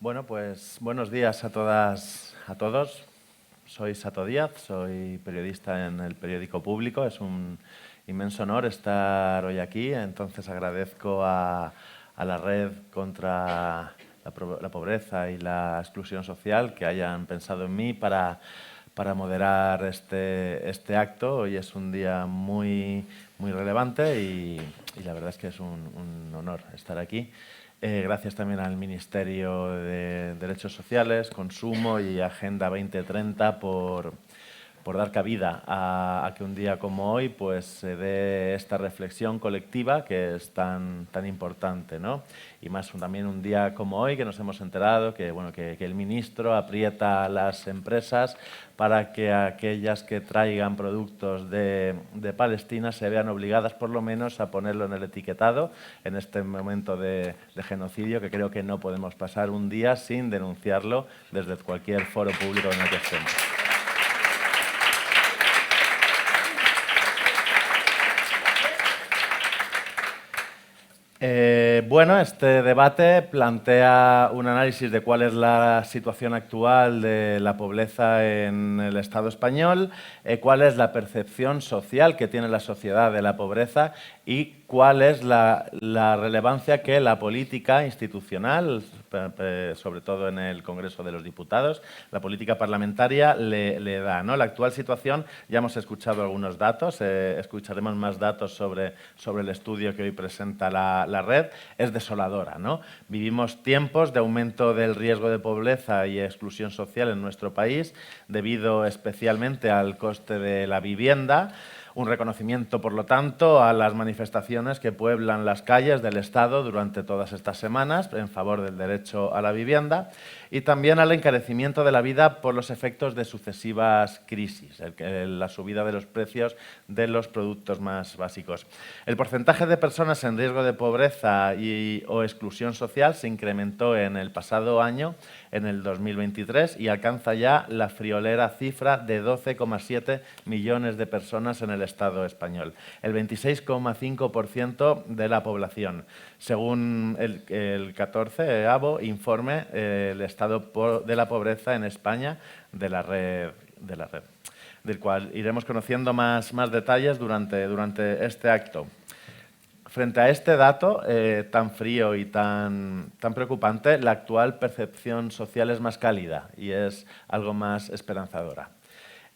Bueno, pues buenos días a todas, a todos. Soy Sato Díaz, soy periodista en el periódico Público. Es un inmenso honor estar hoy aquí. Entonces agradezco a la Red contra la Pobreza y la Exclusión Social que hayan pensado en mí para moderar este acto. Hoy es un día muy relevante y la verdad es que es un honor estar aquí. Gracias también al Ministerio de Derechos Sociales, Consumo y Agenda 2030 por dar cabida a que un día como hoy pues, se dé esta reflexión colectiva que es tan importante, ¿no? Y más también un día como hoy que nos hemos enterado que, bueno, que el ministro aprieta a las empresas para que aquellas que traigan productos de Palestina se vean obligadas por lo menos a ponerlo en el etiquetado en este momento de genocidio, que creo que no podemos pasar un día sin denunciarlo desde cualquier foro público en el que estemos. Bueno, este debate plantea un análisis de cuál es la situación actual de la pobreza en el Estado español, cuál es la percepción social que tiene la sociedad de la pobreza y cuál es la relevancia que la política institucional, sobre todo en el Congreso de los Diputados, la política parlamentaria le da, ¿no? La actual situación, ya hemos escuchado algunos datos, escucharemos más datos sobre el estudio que hoy presenta la Red, es desoladora, ¿no? Vivimos tiempos de aumento del riesgo de pobreza y exclusión social en nuestro país, debido especialmente al coste de la vivienda. Un reconocimiento, por lo tanto, a las manifestaciones que pueblan las calles del Estado durante todas estas semanas en favor del derecho a la vivienda y también al encarecimiento de la vida por los efectos de sucesivas crisis, la subida de los precios de los productos más básicos. El porcentaje de personas en riesgo de pobreza o exclusión social se incrementó en el pasado año, en el 2023, y alcanza ya la friolera cifra de 12,7 millones de personas en el Estado español, el 26,5% de la población, según el 14º informe el estado de la pobreza en España de la red, del cual iremos conociendo más detalles durante este acto. Frente a este dato tan frío y tan preocupante, la actual percepción social es más cálida y es algo más esperanzadora.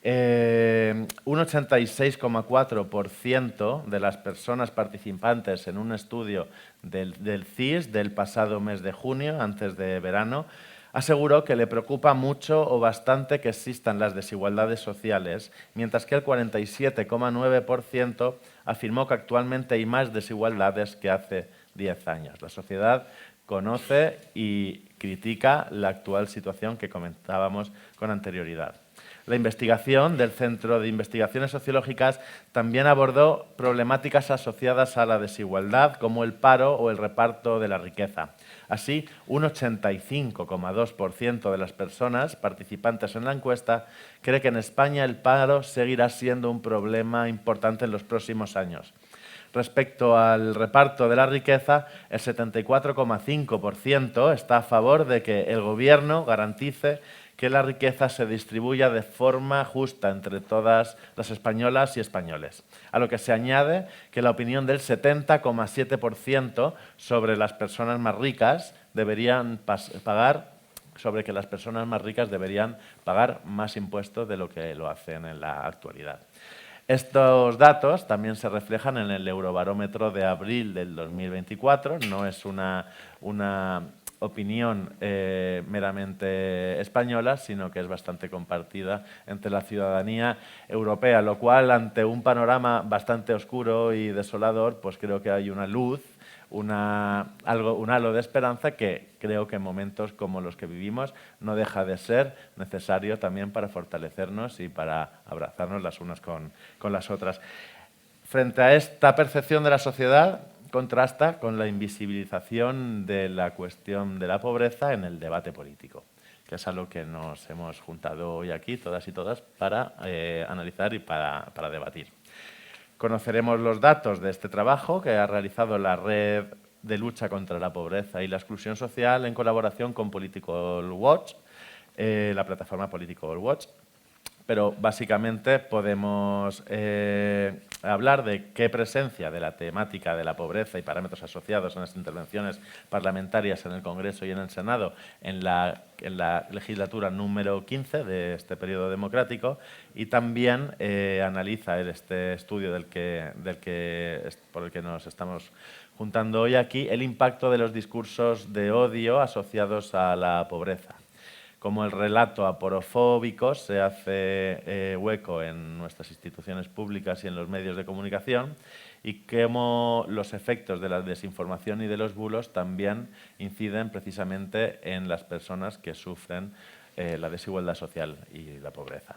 Un 86,4% de las personas participantes en un estudio del CIS del pasado mes de junio, antes de verano, aseguró que le preocupa mucho o bastante que existan las desigualdades sociales, mientras que el 47,9% afirmó que actualmente hay más desigualdades que hace 10 años. La sociedad conoce y critica la actual situación que comentábamos con anterioridad. La investigación del Centro de Investigaciones Sociológicas también abordó problemáticas asociadas a la desigualdad, como el paro o el reparto de la riqueza. Así, un 85,2% de las personas participantes en la encuesta cree que en España el paro seguirá siendo un problema importante en los próximos años. Respecto al reparto de la riqueza, el 74,5% está a favor de que el Gobierno garantice que la riqueza se distribuya de forma justa entre todas las españolas y españoles. A lo que se añade que la opinión del 70,7% sobre las personas más ricas deberían sobre que las personas más ricas deberían pagar más impuestos de lo que lo hacen en la actualidad. Estos datos también se reflejan en el Eurobarómetro de abril del 2024. No es una opinión meramente española, sino que es bastante compartida entre la ciudadanía europea, lo cual, ante un panorama bastante oscuro y desolador, pues creo que hay una luz, un halo de esperanza que creo que en momentos como los que vivimos no deja de ser necesario también para fortalecernos y para abrazarnos las unas con las otras. Frente a esta percepción de la sociedad, contrasta con la invisibilización de la cuestión de la pobreza en el debate político, que es a lo que nos hemos juntado hoy aquí, todas y todas, para analizar y para debatir. Conoceremos los datos de este trabajo que ha realizado la Red de lucha contra la pobreza y la exclusión social en colaboración con Political Watch, la plataforma Political Watch. Pero básicamente podemos hablar de qué presencia de la temática de la pobreza y parámetros asociados en las intervenciones parlamentarias en el Congreso y en el Senado en la legislatura número 15 de este periodo democrático, y también analiza este estudio por el que nos estamos juntando hoy aquí, el impacto de los discursos de odio asociados a la pobreza. Cómo el relato aporofóbico se hace hueco en nuestras instituciones públicas y en los medios de comunicación, y cómo los efectos de la desinformación y de los bulos también inciden precisamente en las personas que sufren la desigualdad social y la pobreza.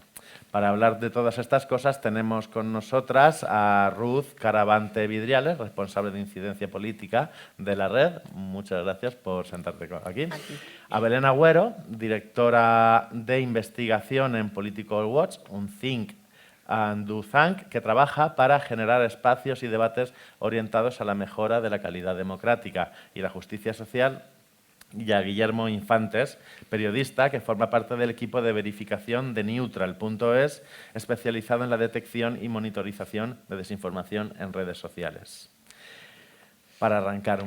Para hablar de todas estas cosas tenemos con nosotras a Ruth Caravante Vidriales, responsable de incidencia política de la red. Muchas gracias por sentarte aquí. A Belén Agüero, directora de investigación en Political Watch, un think and do think que trabaja para generar espacios y debates orientados a la mejora de la calidad democrática y la justicia social. Y a Guillermo Infantes, periodista que forma parte del equipo de verificación de Neutral.es, especializado en la detección y monitorización de desinformación en redes sociales. Para arrancar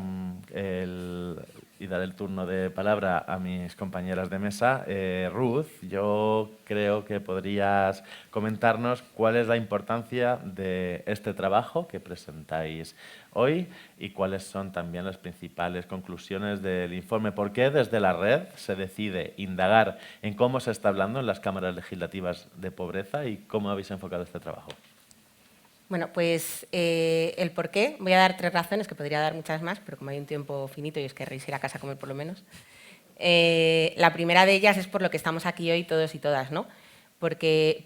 y dar el turno de palabra a mis compañeras de mesa, Ruth, yo creo que podrías comentarnos cuál es la importancia de este trabajo que presentáis hoy y cuáles son también las principales conclusiones del informe. ¿Por qué desde la red se decide indagar en cómo se está hablando en las cámaras legislativas de pobreza y cómo habéis enfocado este trabajo? Bueno, pues el por qué, voy a dar 3 razones, que podría dar muchas más, pero como hay un tiempo finito y os querréis ir a casa a comer por lo menos. La primera de ellas es por lo que estamos aquí hoy todos y todas, ¿no? Porque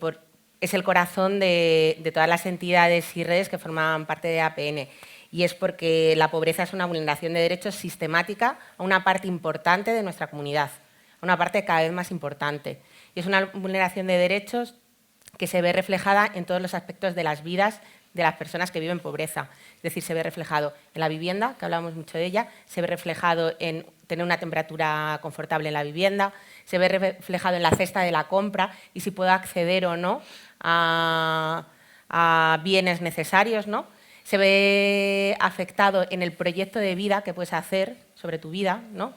es el corazón de todas las entidades y redes que forman parte de APN, y es porque la pobreza es una vulneración de derechos sistemática a una parte importante de nuestra comunidad, a una parte cada vez más importante. Y es una vulneración de derechos que se ve reflejada en todos los aspectos de las vidas de las personas que viven pobreza. Es decir, se ve reflejado en la vivienda, que hablamos mucho de ella, se ve reflejado en tener una temperatura confortable en la vivienda, se ve reflejado en la cesta de la compra y si puedo acceder o no a bienes necesarios, ¿no? Se ve afectado en el proyecto de vida que puedes hacer sobre tu vida, ¿no?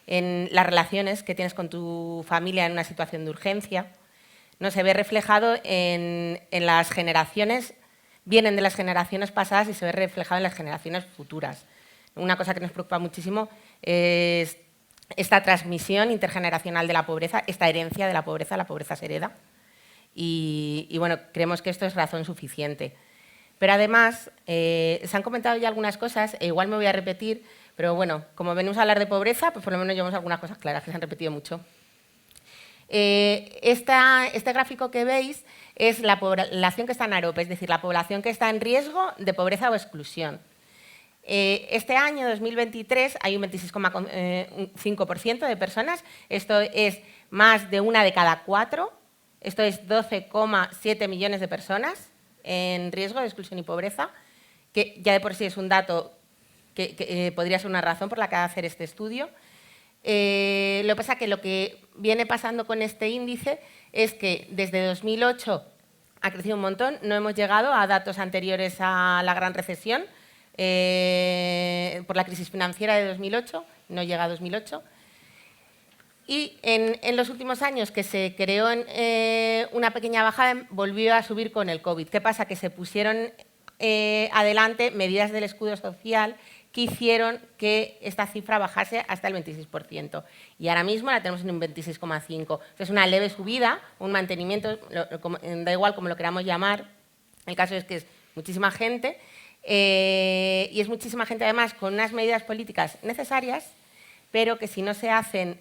En las relaciones que tienes con tu familia en una situación de urgencia. No se ve reflejado en las generaciones, vienen de las generaciones pasadas y se ve reflejado en las generaciones futuras. Una cosa que nos preocupa muchísimo es esta transmisión intergeneracional de la pobreza, esta herencia de la pobreza se hereda. Y bueno, creemos que esto es razón suficiente. Pero además, se han comentado ya algunas cosas, e igual me voy a repetir, pero bueno, como venimos a hablar de pobreza, pues por lo menos llevamos algunas cosas claras que se han repetido mucho. Este gráfico que veis es la población que está en AROP, es decir, la población que está en riesgo de pobreza o exclusión. Este año, 2023, hay un 26,5% de personas, esto es más de 1 de cada 4, esto es 12,7 millones de personas en riesgo de exclusión y pobreza, que ya de por sí es un dato que podría ser una razón por la que hacer este estudio. Lo que pasa es que lo que viene pasando con este índice es que desde 2008 ha crecido un montón, no hemos llegado a datos anteriores a la gran recesión por la crisis financiera de 2008, no llega a 2008. Y en los últimos años que se creó una pequeña bajada, volvió a subir con el COVID. ¿Qué pasa? Que se pusieron adelante medidas del escudo social que hicieron que esta cifra bajase hasta el 26%. Y ahora mismo la tenemos en un 26,5%. Es una leve subida, un mantenimiento, da igual como lo queramos llamar. El caso es que es muchísima gente y es muchísima gente además con unas medidas políticas necesarias, pero que si no se hacen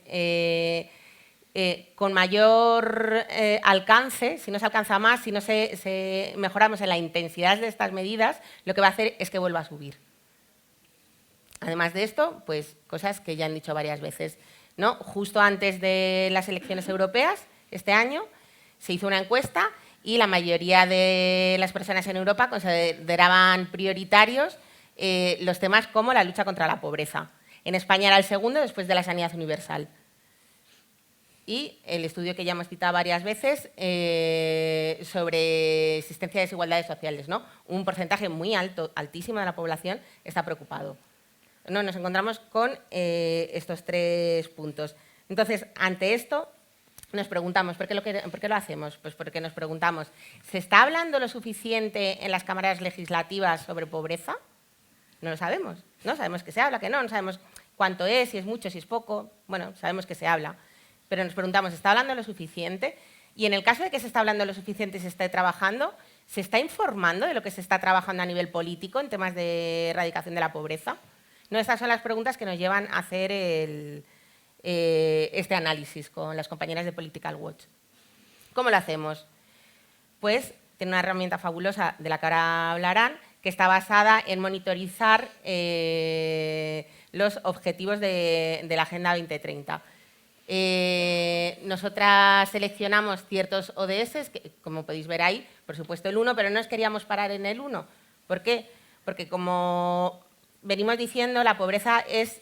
con mayor alcance, si no se alcanza más, si no mejoramos en la intensidad de estas medidas, lo que va a hacer es que vuelva a subir. Además de esto, pues cosas que ya han dicho varias veces, ¿no? Justo antes de las elecciones europeas, este año, se hizo una encuesta y la mayoría de las personas en Europa consideraban prioritarios los temas como la lucha contra la pobreza. En España era el segundo, después de la sanidad universal. Y el estudio que ya hemos citado varias veces sobre existencia de desigualdades sociales, ¿no? Un porcentaje muy alto, altísimo de la población está preocupado. No, nos encontramos con estos 3 puntos. Entonces, ante esto, nos preguntamos, ¿por qué lo hacemos? Pues porque nos preguntamos, ¿se está hablando lo suficiente en las cámaras legislativas sobre pobreza? No lo sabemos. No sabemos que se habla, que no sabemos cuánto es, si es mucho, si es poco. Bueno, sabemos que se habla. Pero nos preguntamos, ¿se está hablando lo suficiente? Y en el caso de que se está hablando lo suficiente y se esté trabajando, ¿se está informando de lo que se está trabajando a nivel político en temas de erradicación de la pobreza? No, estas son las preguntas que nos llevan a hacer este análisis con las compañeras de Political Watch. ¿Cómo lo hacemos? Pues tiene una herramienta fabulosa de la que ahora hablarán, que está basada en monitorizar los objetivos de la Agenda 2030. Nosotras seleccionamos ciertos ODS, que, como podéis ver ahí, por supuesto el 1, pero no nos queríamos parar en el 1. ¿Por qué? Porque como venimos diciendo, la pobreza es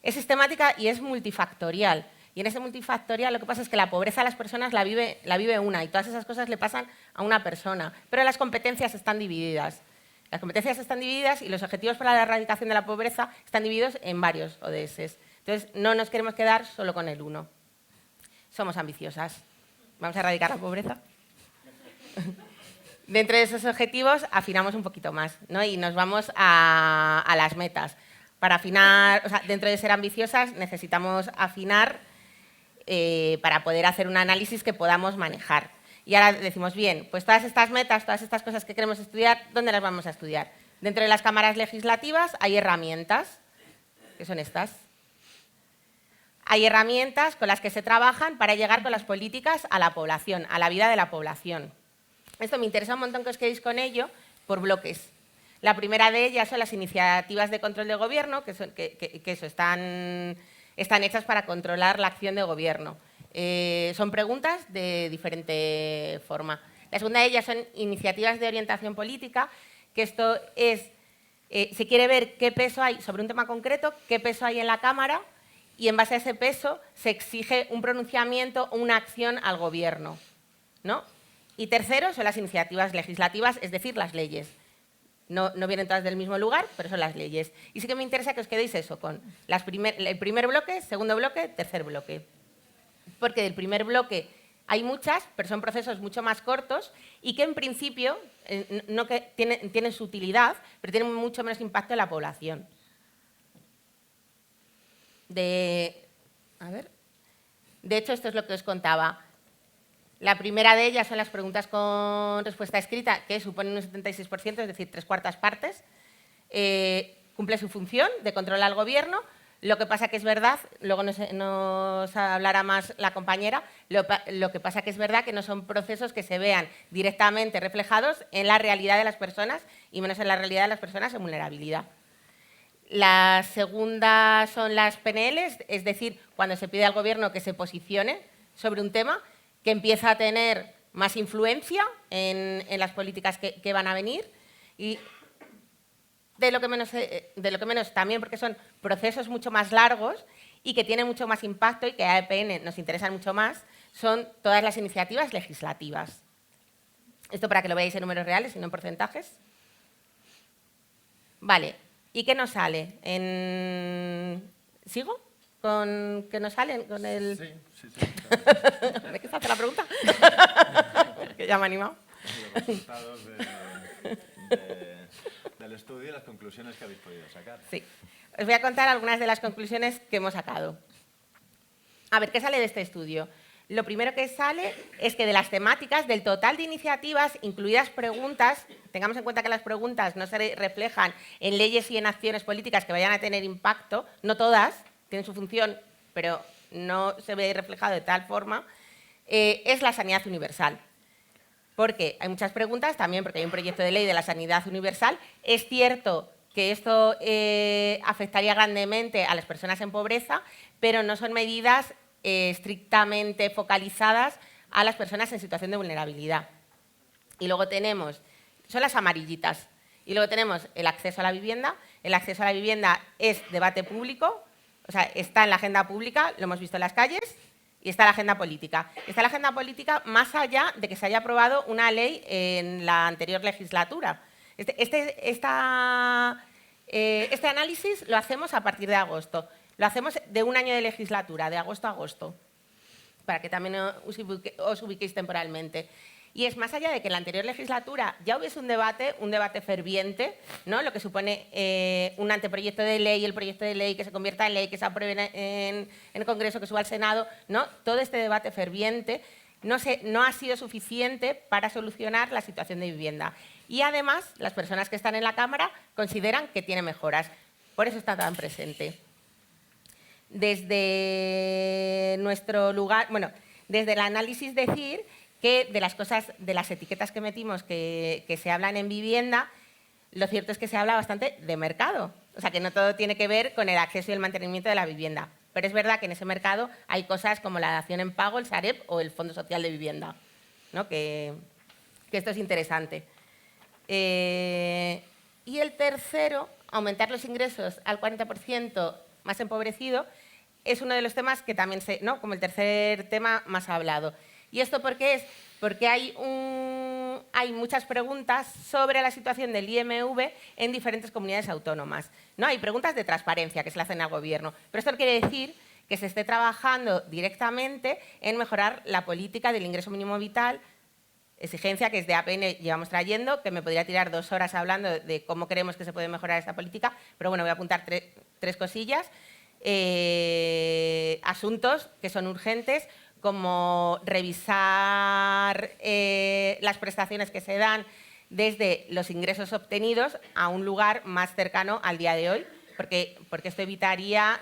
sistemática y es multifactorial. Y en ese multifactorial lo que pasa es que la pobreza a las personas la vive una y todas esas cosas le pasan a una persona, pero las competencias están divididas. Las competencias están divididas y los objetivos para la erradicación de la pobreza están divididos en varios ODS. Entonces, no nos queremos quedar solo con el 1. Somos ambiciosas. ¿Vamos a erradicar la pobreza? Dentro de esos objetivos afinamos un poquito más, ¿no? Y nos vamos a las metas. Para afinar, o sea, dentro de ser ambiciosas necesitamos afinar para poder hacer un análisis que podamos manejar. Y ahora decimos, bien, pues todas estas metas, todas estas cosas que queremos estudiar, ¿dónde las vamos a estudiar? Dentro de las cámaras legislativas hay herramientas, que son estas. Hay herramientas con las que se trabajan para llegar con las políticas a la población, a la vida de la población. Esto me interesa un montón que os quedéis con ello por bloques. La primera de ellas son las iniciativas de control de gobierno, que están hechas para controlar la acción de gobierno. Son preguntas de diferente forma. La segunda de ellas son iniciativas de orientación política, que esto es, se quiere ver qué peso hay sobre un tema concreto, qué peso hay en la Cámara, y en base a ese peso se exige un pronunciamiento o una acción al gobierno, ¿no? Y tercero son las iniciativas legislativas, es decir, las leyes. No vienen todas del mismo lugar, pero son las leyes. Y sí que me interesa que os quedéis eso, con el primer bloque, segundo bloque, tercer bloque. Porque del primer bloque hay muchas, pero son procesos mucho más cortos y que en principio tienen su utilidad, pero tienen mucho menos impacto en la población. De hecho, esto es lo que os contaba. La primera de ellas son las preguntas con respuesta escrita, que suponen un 76%, es decir, 3/4 partes. Cumple su función de control al gobierno. Lo que pasa que es verdad, luego nos hablará más la compañera, lo que pasa que es verdad que no son procesos que se vean directamente reflejados en la realidad de las personas y menos en la realidad de las personas en vulnerabilidad. La segunda son las PNLs, es decir, cuando se pide al gobierno que se posicione sobre un tema, que empieza a tener más influencia en las políticas que van a venir y de lo que menos también porque son procesos mucho más largos y que tienen mucho más impacto y que a EPN nos interesan mucho más, son todas las iniciativas legislativas. Esto para que lo veáis en números reales y no en porcentajes. Vale, ¿y qué nos sale? ¿Sigo? ¿Con qué nos sale? ¿Con el...? Sí. ¿De qué se hace la pregunta? Que ya me he animado. Los resultados del estudio y las conclusiones que habéis podido sacar. Sí. Os voy a contar algunas de las conclusiones que hemos sacado. A ver, ¿qué sale de este estudio? Lo primero que sale es que de las temáticas, del total de iniciativas, incluidas preguntas, tengamos en cuenta que las preguntas no se reflejan en leyes y en acciones políticas que vayan a tener impacto, no todas, tienen su función, pero no se ve reflejado de tal forma, es la sanidad universal. Porque hay muchas preguntas, también porque hay un proyecto de ley de la sanidad universal. Es cierto que esto afectaría grandemente a las personas en pobreza, pero no son medidas estrictamente focalizadas a las personas en situación de vulnerabilidad. Y luego tenemos, son las amarillitas, Y luego tenemos el acceso a la vivienda. El acceso a la vivienda es debate público, o sea, está en la agenda pública, lo hemos visto en las calles, y está en la agenda política. Está en la agenda política más allá de que se haya aprobado una ley en la anterior legislatura. Este análisis lo hacemos a partir de agosto. Lo hacemos de un año de legislatura, de agosto a agosto, para que también os ubiquéis temporalmente. Y es más allá de que en la anterior legislatura ya hubiese un debate ferviente, ¿no? Lo que supone un anteproyecto de ley, el proyecto de ley que se convierta en ley, que se apruebe en el Congreso, que suba al Senado, ¿no? Todo este debate ferviente no ha sido suficiente para solucionar la situación de vivienda. Y además, las personas que están en la Cámara consideran que tiene mejoras. Por eso está tan presente. Desde nuestro lugar, bueno, desde el análisis decir que de las cosas, de las etiquetas que metimos que se hablan en vivienda, lo cierto es que se habla bastante de mercado. O sea, que no todo tiene que ver con el acceso y el mantenimiento de la vivienda. Pero es verdad que en ese mercado hay cosas como la dación en pago, el Sareb o el Fondo Social de Vivienda, ¿no? Que esto es interesante. Y el tercero, aumentar los ingresos al 40% más empobrecido, es uno de los temas que también ¿no? Como el tercer tema más hablado. ¿Y esto por qué es? Porque hay muchas preguntas sobre la situación del IMV en diferentes comunidades autónomas, ¿no? Hay preguntas de transparencia que se le hacen al Gobierno, pero esto no quiere decir que se esté trabajando directamente en mejorar la política del ingreso mínimo vital, exigencia que desde APN llevamos trayendo, que me podría tirar 2 horas hablando de cómo creemos que se puede mejorar esta política, pero bueno, voy a apuntar tres cosillas. Asuntos que son urgentes, como revisar las prestaciones que se dan desde los ingresos obtenidos a un lugar más cercano al día de hoy, porque esto evitaría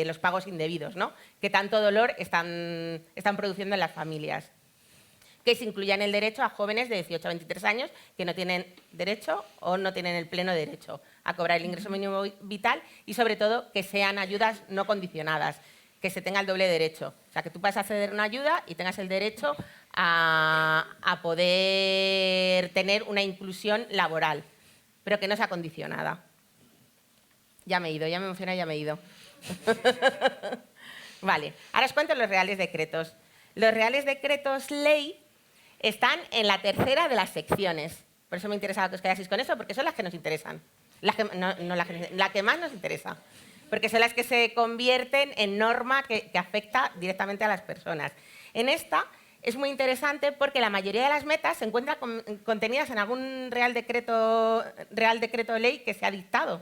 los pagos indebidos, ¿no? Que tanto dolor están produciendo en las familias. Que se incluyan el derecho a jóvenes de 18 a 23 años que no tienen derecho o no tienen el pleno derecho a cobrar el ingreso mínimo vital y, sobre todo, que sean ayudas no condicionadas, que se tenga el doble derecho. O sea, que tú puedas acceder a una ayuda y tengas el derecho a poder tener una inclusión laboral, pero que no sea condicionada. Ya me he ido, ya me emociona, ya me he ido. Vale, ahora os cuento los reales decretos. Los reales decretos ley están en la tercera de las secciones. Por eso me interesaba que os quedaseis con eso, porque son las que nos interesan. La que más nos interesa. Porque son las que se convierten en norma que afecta directamente a las personas. En esta es muy interesante porque la mayoría de las metas se encuentran contenidas en algún real decreto ley que se ha dictado.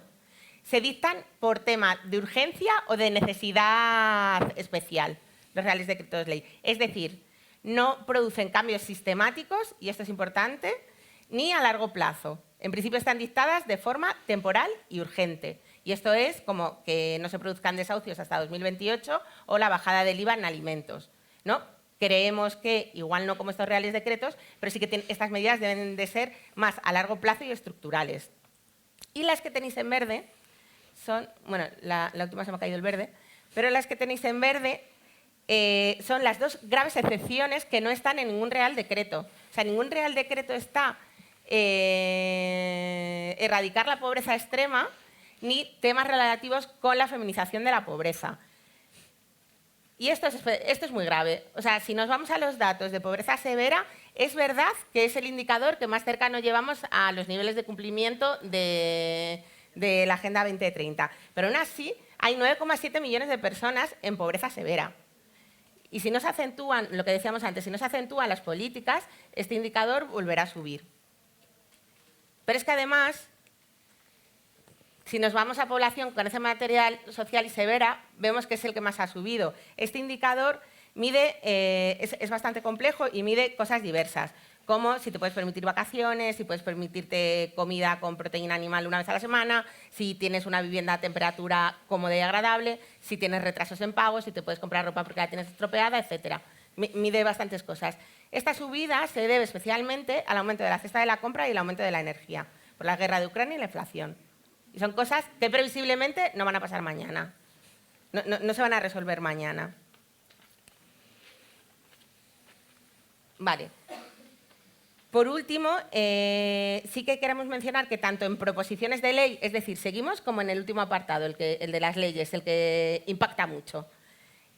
Se dictan por tema de urgencia o de necesidad especial, los reales decretos ley. Es decir, no producen cambios sistemáticos, y esto es importante, ni a largo plazo. En principio están dictadas de forma temporal y urgente. Y esto es como que no se produzcan desahucios hasta 2028 o la bajada del IVA en alimentos, ¿no? Creemos que, igual no como estos reales decretos, pero sí que estas medidas deben de ser más a largo plazo y estructurales. Y las que tenéis en verde son, bueno, la última se me ha caído el verde, pero las que tenéis en verde son las 2 graves excepciones que no están en ningún real decreto. O sea, ningún real decreto está erradicar la pobreza extrema ni temas relativos con la feminización de la pobreza. Y esto es muy grave. O sea, si nos vamos a los datos de pobreza severa, es verdad que es el indicador que más cercano llevamos a los niveles de cumplimiento de la Agenda 2030. Pero aún así, hay 9,7 millones de personas en pobreza severa. Y si no se acentúan, lo que decíamos antes, si no se acentúan las políticas, este indicador volverá a subir. Pero es que además, si nos vamos a población con ese material social y severa, vemos que es el que más ha subido. Este indicador mide, es bastante complejo y mide cosas diversas, como si te puedes permitir vacaciones, si puedes permitirte comida con proteína animal una vez a la semana, si tienes una vivienda a temperatura cómoda y agradable, si tienes retrasos en pagos, si te puedes comprar ropa porque la tienes estropeada, etc. Mide bastantes cosas. Esta subida se debe especialmente al aumento de la cesta de la compra y el aumento de la energía, por la guerra de Ucrania y la inflación. Y son cosas que previsiblemente no van a pasar mañana, no se van a resolver mañana. Vale. Por último, sí que queremos mencionar que tanto en proposiciones de ley, es decir, seguimos como en el último apartado, el de las leyes, el que impacta mucho.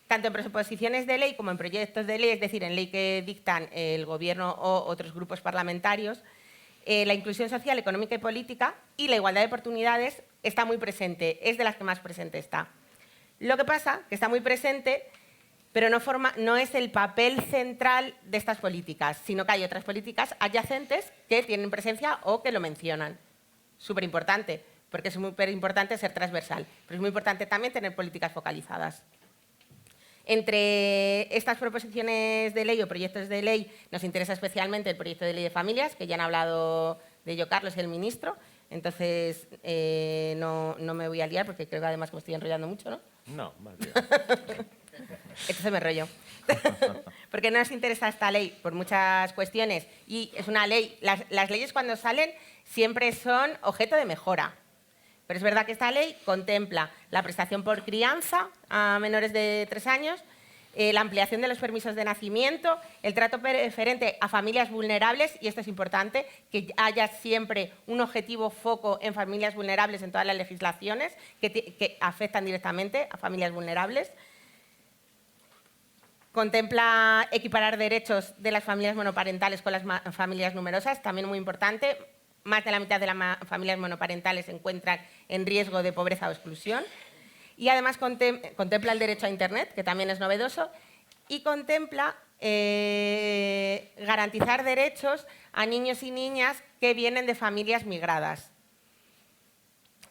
Tanto en proposiciones de ley como en proyectos de ley, es decir, en ley que dictan el Gobierno o otros grupos parlamentarios, la inclusión social, económica y política y la igualdad de oportunidades está muy presente, es de las que más presente está. Lo que pasa que está muy presente, pero no es el papel central de estas políticas, sino que hay otras políticas adyacentes que tienen presencia o que lo mencionan. Súper importante, porque es súper importante ser transversal, pero es muy importante también tener políticas focalizadas. Entre estas proposiciones de ley o proyectos de ley nos interesa especialmente el proyecto de ley de familias, que ya han hablado de ello Carlos y el ministro, entonces no me voy a liar porque creo que además me estoy enrollando mucho, ¿no? No, más bien. Entonces me rollo. Porque no nos interesa esta ley por muchas cuestiones y es una ley, las leyes cuando salen siempre son objeto de mejora. Pero es verdad que esta ley contempla la prestación por crianza a menores de 3 años, la ampliación de los permisos de nacimiento, el trato preferente a familias vulnerables, y esto es importante, que haya siempre un objetivo foco en familias vulnerables en todas las legislaciones que afectan directamente a familias vulnerables. Contempla equiparar derechos de las familias monoparentales con las familias numerosas, también muy importante. Más de la mitad de las familias monoparentales se encuentran en riesgo de pobreza o exclusión. Y además contempla el derecho a Internet, que también es novedoso, y contempla garantizar derechos a niños y niñas que vienen de familias migradas,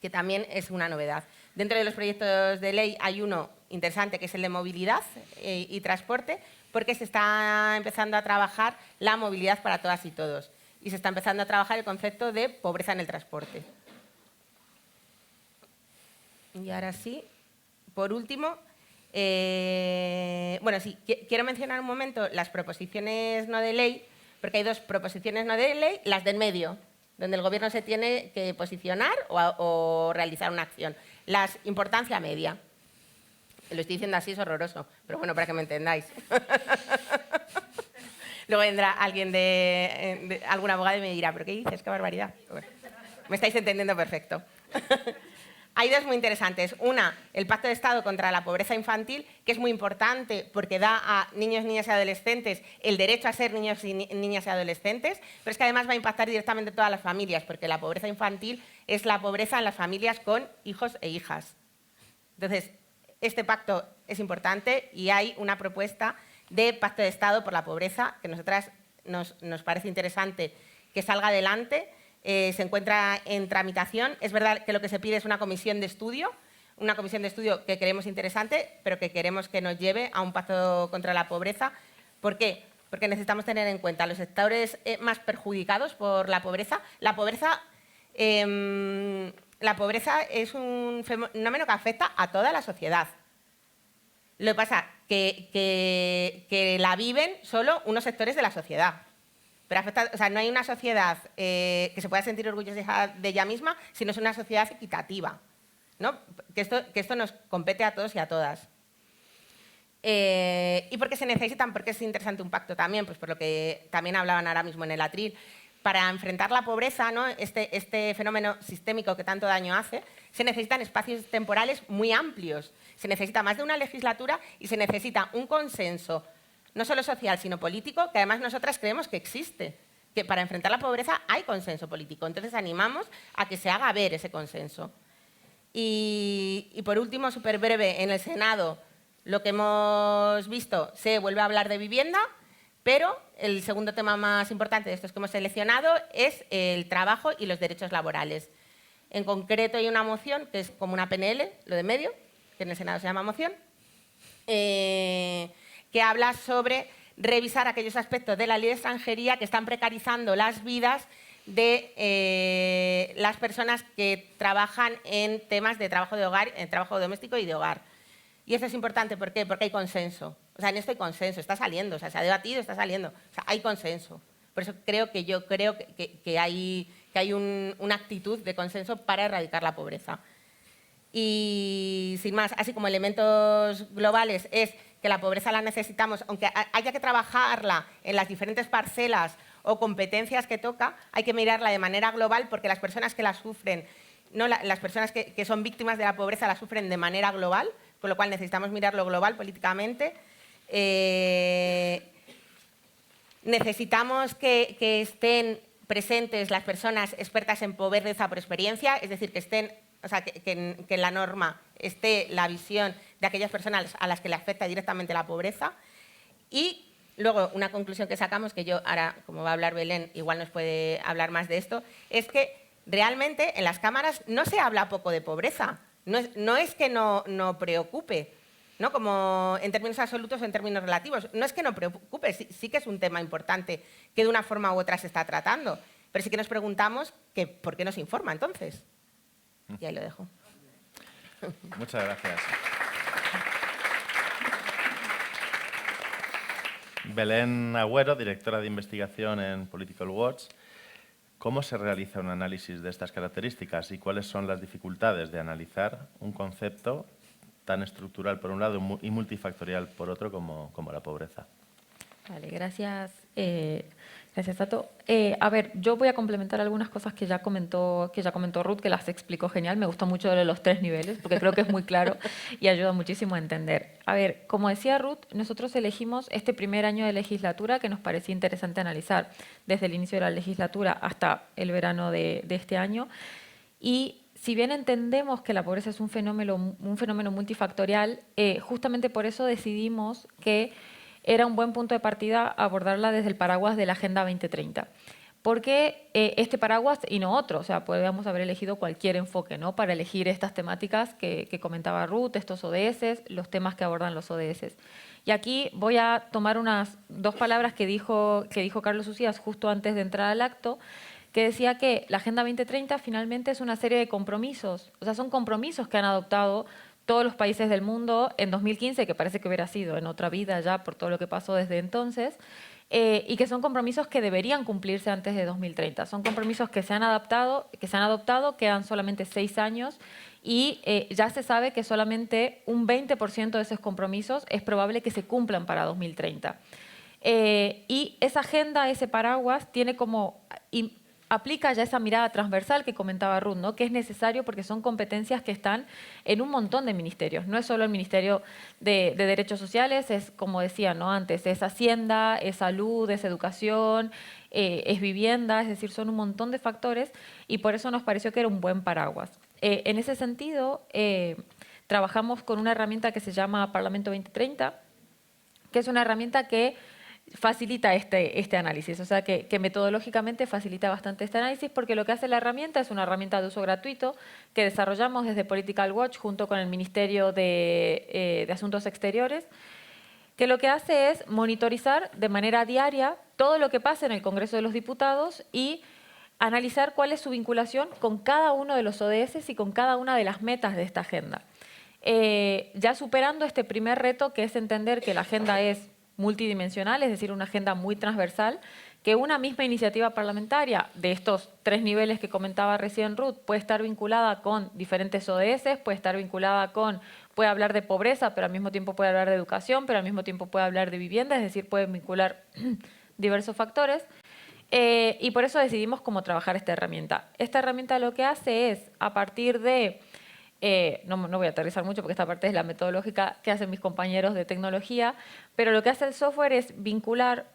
que también es una novedad. Dentro de los proyectos de ley hay uno interesante, que es el de movilidad y transporte, porque se está empezando a trabajar la movilidad para todas y todos. Y se está empezando a trabajar el concepto de pobreza en el transporte. Y ahora sí, por último, bueno, sí, quiero mencionar un momento las proposiciones no de ley, porque hay 2 proposiciones no de ley, las del medio, donde el Gobierno se tiene que posicionar o realizar una acción. Las importancia media. Lo estoy diciendo así, es horroroso, pero bueno, para que me entendáis. Luego vendrá alguien de algún abogado y me dirá, ¿pero qué dices? ¡Qué barbaridad! Bueno, me estáis entendiendo perfecto. Hay 2 muy interesantes. Una, el Pacto de Estado contra la Pobreza Infantil, que es muy importante porque da a niños, niñas y adolescentes el derecho a ser niños y niñas y adolescentes, pero es que además va a impactar directamente a todas las familias, porque la pobreza infantil es la pobreza en las familias con hijos e hijas. Entonces, este pacto es importante y hay una propuesta de Pacto de Estado por la Pobreza que a nosotras nos parece interesante que salga adelante. Se encuentra en tramitación. Es verdad que lo que se pide es una comisión de estudio que creemos interesante, pero que queremos que nos lleve a un pacto contra la pobreza. ¿Por qué? Porque necesitamos tener en cuenta los sectores más perjudicados por la pobreza. La pobreza es un fenómeno que afecta a toda la sociedad. Lo que pasa que la viven solo unos sectores de la sociedad. Pero afecta, o sea, no hay una sociedad que se pueda sentir orgullosa de ella misma si no es una sociedad equitativa, ¿no? Que esto nos compete a todos y a todas. ¿Y por qué se necesitan? ¿Por qué es interesante un pacto también? Pues por lo que también hablaban ahora mismo en el atril. Para enfrentar la pobreza, ¿no? este fenómeno sistémico que tanto daño hace, se necesitan espacios temporales muy amplios. Se necesita más de una legislatura y se necesita un consenso, no solo social, sino político, que además nosotras creemos que existe, que para enfrentar la pobreza hay consenso político. Entonces animamos a que se haga ver ese consenso. Y por último, súper breve, en el Senado lo que hemos visto, se vuelve a hablar de vivienda, pero el segundo tema más importante de estos que hemos seleccionado es el trabajo y los derechos laborales. En concreto hay una moción que es como una PNL, lo de medio, que en el Senado se llama moción, que habla sobre revisar aquellos aspectos de la ley de extranjería que están precarizando las vidas de las personas que trabajan en temas de trabajo de hogar, en trabajo doméstico y de hogar. Y eso es importante, ¿por qué? Porque hay consenso. O sea, en esto hay consenso, está saliendo, o sea, se ha debatido, está saliendo. O sea, hay consenso. Por eso creo que hay una actitud de consenso para erradicar la pobreza. Y sin más, así como elementos globales, es que la pobreza la necesitamos, aunque haya que trabajarla en las diferentes parcelas o competencias que toca, hay que mirarla de manera global porque las personas que la sufren, las personas que son víctimas de la pobreza la sufren de manera global, con lo cual necesitamos mirarlo global políticamente. Necesitamos que estén presentes las personas expertas en pobreza por experiencia, es decir, que estén, o sea, que en la norma esté la visión de aquellas personas a las que le afecta directamente la pobreza. Y luego, una conclusión que sacamos, que yo ahora, como va a hablar Belén, igual nos puede hablar más de esto, es que realmente en las cámaras no se habla poco de pobreza. No es que no preocupe, ¿no? Como en términos absolutos o en términos relativos. No es que no preocupe, sí que es un tema importante que de una forma u otra se está tratando. Pero sí que nos preguntamos que por qué no se informa entonces. Y ahí lo dejo. Muchas gracias. Belén Agüero, directora de investigación en Political Watch. ¿Cómo se realiza un análisis de estas características y cuáles son las dificultades de analizar un concepto tan estructural por un lado y multifactorial por otro como la pobreza? Vale, gracias. Gracias, Tato. A ver, yo voy a complementar algunas cosas que ya comentó Ruth, que las explicó genial. Me gustó mucho de los 3 niveles, porque creo que es muy claro y ayuda muchísimo a entender. A ver, como decía Ruth, nosotros elegimos este primer año de legislatura que nos parecía interesante analizar desde el inicio de la legislatura hasta el verano de este año. Y si bien entendemos que la pobreza es un fenómeno multifactorial, justamente por eso decidimos que era un buen punto de partida abordarla desde el paraguas de la Agenda 2030. Porque este paraguas y no otro, o sea, podríamos haber elegido cualquier enfoque, ¿no? Para elegir estas temáticas que comentaba Ruth, estos ODS, los temas que abordan los ODS. Y aquí voy a tomar unas 2 palabras que dijo Carlos Ucías justo antes de entrar al acto, que decía que la Agenda 2030 finalmente es una serie de compromisos, o sea, son compromisos que han adoptado todos los países del mundo en 2015, que parece que hubiera sido en otra vida ya por todo lo que pasó desde entonces, y que son compromisos que deberían cumplirse antes de 2030. Son compromisos que se han adoptado, quedan solamente 6 años y ya se sabe que solamente un 20% de esos compromisos es probable que se cumplan para 2030. Y esa agenda, ese paraguas, tiene como aplica ya esa mirada transversal que comentaba Ruth, ¿no? Que es necesario porque son competencias que están en un montón de ministerios. No es solo el Ministerio de Derechos Sociales, es, como decía, ¿no? Antes, es Hacienda, es Salud, es Educación, es Vivienda, es decir, son un montón de factores y por eso nos pareció que era un buen paraguas. En ese sentido, trabajamos con una herramienta que se llama Parlamento 2030, que es una herramienta que facilita este análisis, o sea que metodológicamente facilita bastante este análisis porque lo que hace la herramienta es una herramienta de uso gratuito que desarrollamos desde Political Watch junto con el Ministerio de Asuntos Exteriores, que lo que hace es monitorizar de manera diaria todo lo que pasa en el Congreso de los Diputados y analizar cuál es su vinculación con cada uno de los ODS y con cada una de las metas de esta agenda. Ya superando este primer reto, que es entender que la agenda es multidimensional, es decir, una agenda muy transversal, que una misma iniciativa parlamentaria de estos 3 niveles que comentaba recién Ruth puede estar vinculada con diferentes ODS, puede estar vinculada puede hablar de pobreza, pero al mismo tiempo puede hablar de educación, pero al mismo tiempo puede hablar de vivienda, es decir, puede vincular diversos factores. Y por eso decidimos cómo trabajar esta herramienta. Esta herramienta lo que hace es, a partir de no voy a aterrizar mucho porque esta parte es la metodológica que hacen mis compañeros de tecnología, pero lo que hace el software es vincular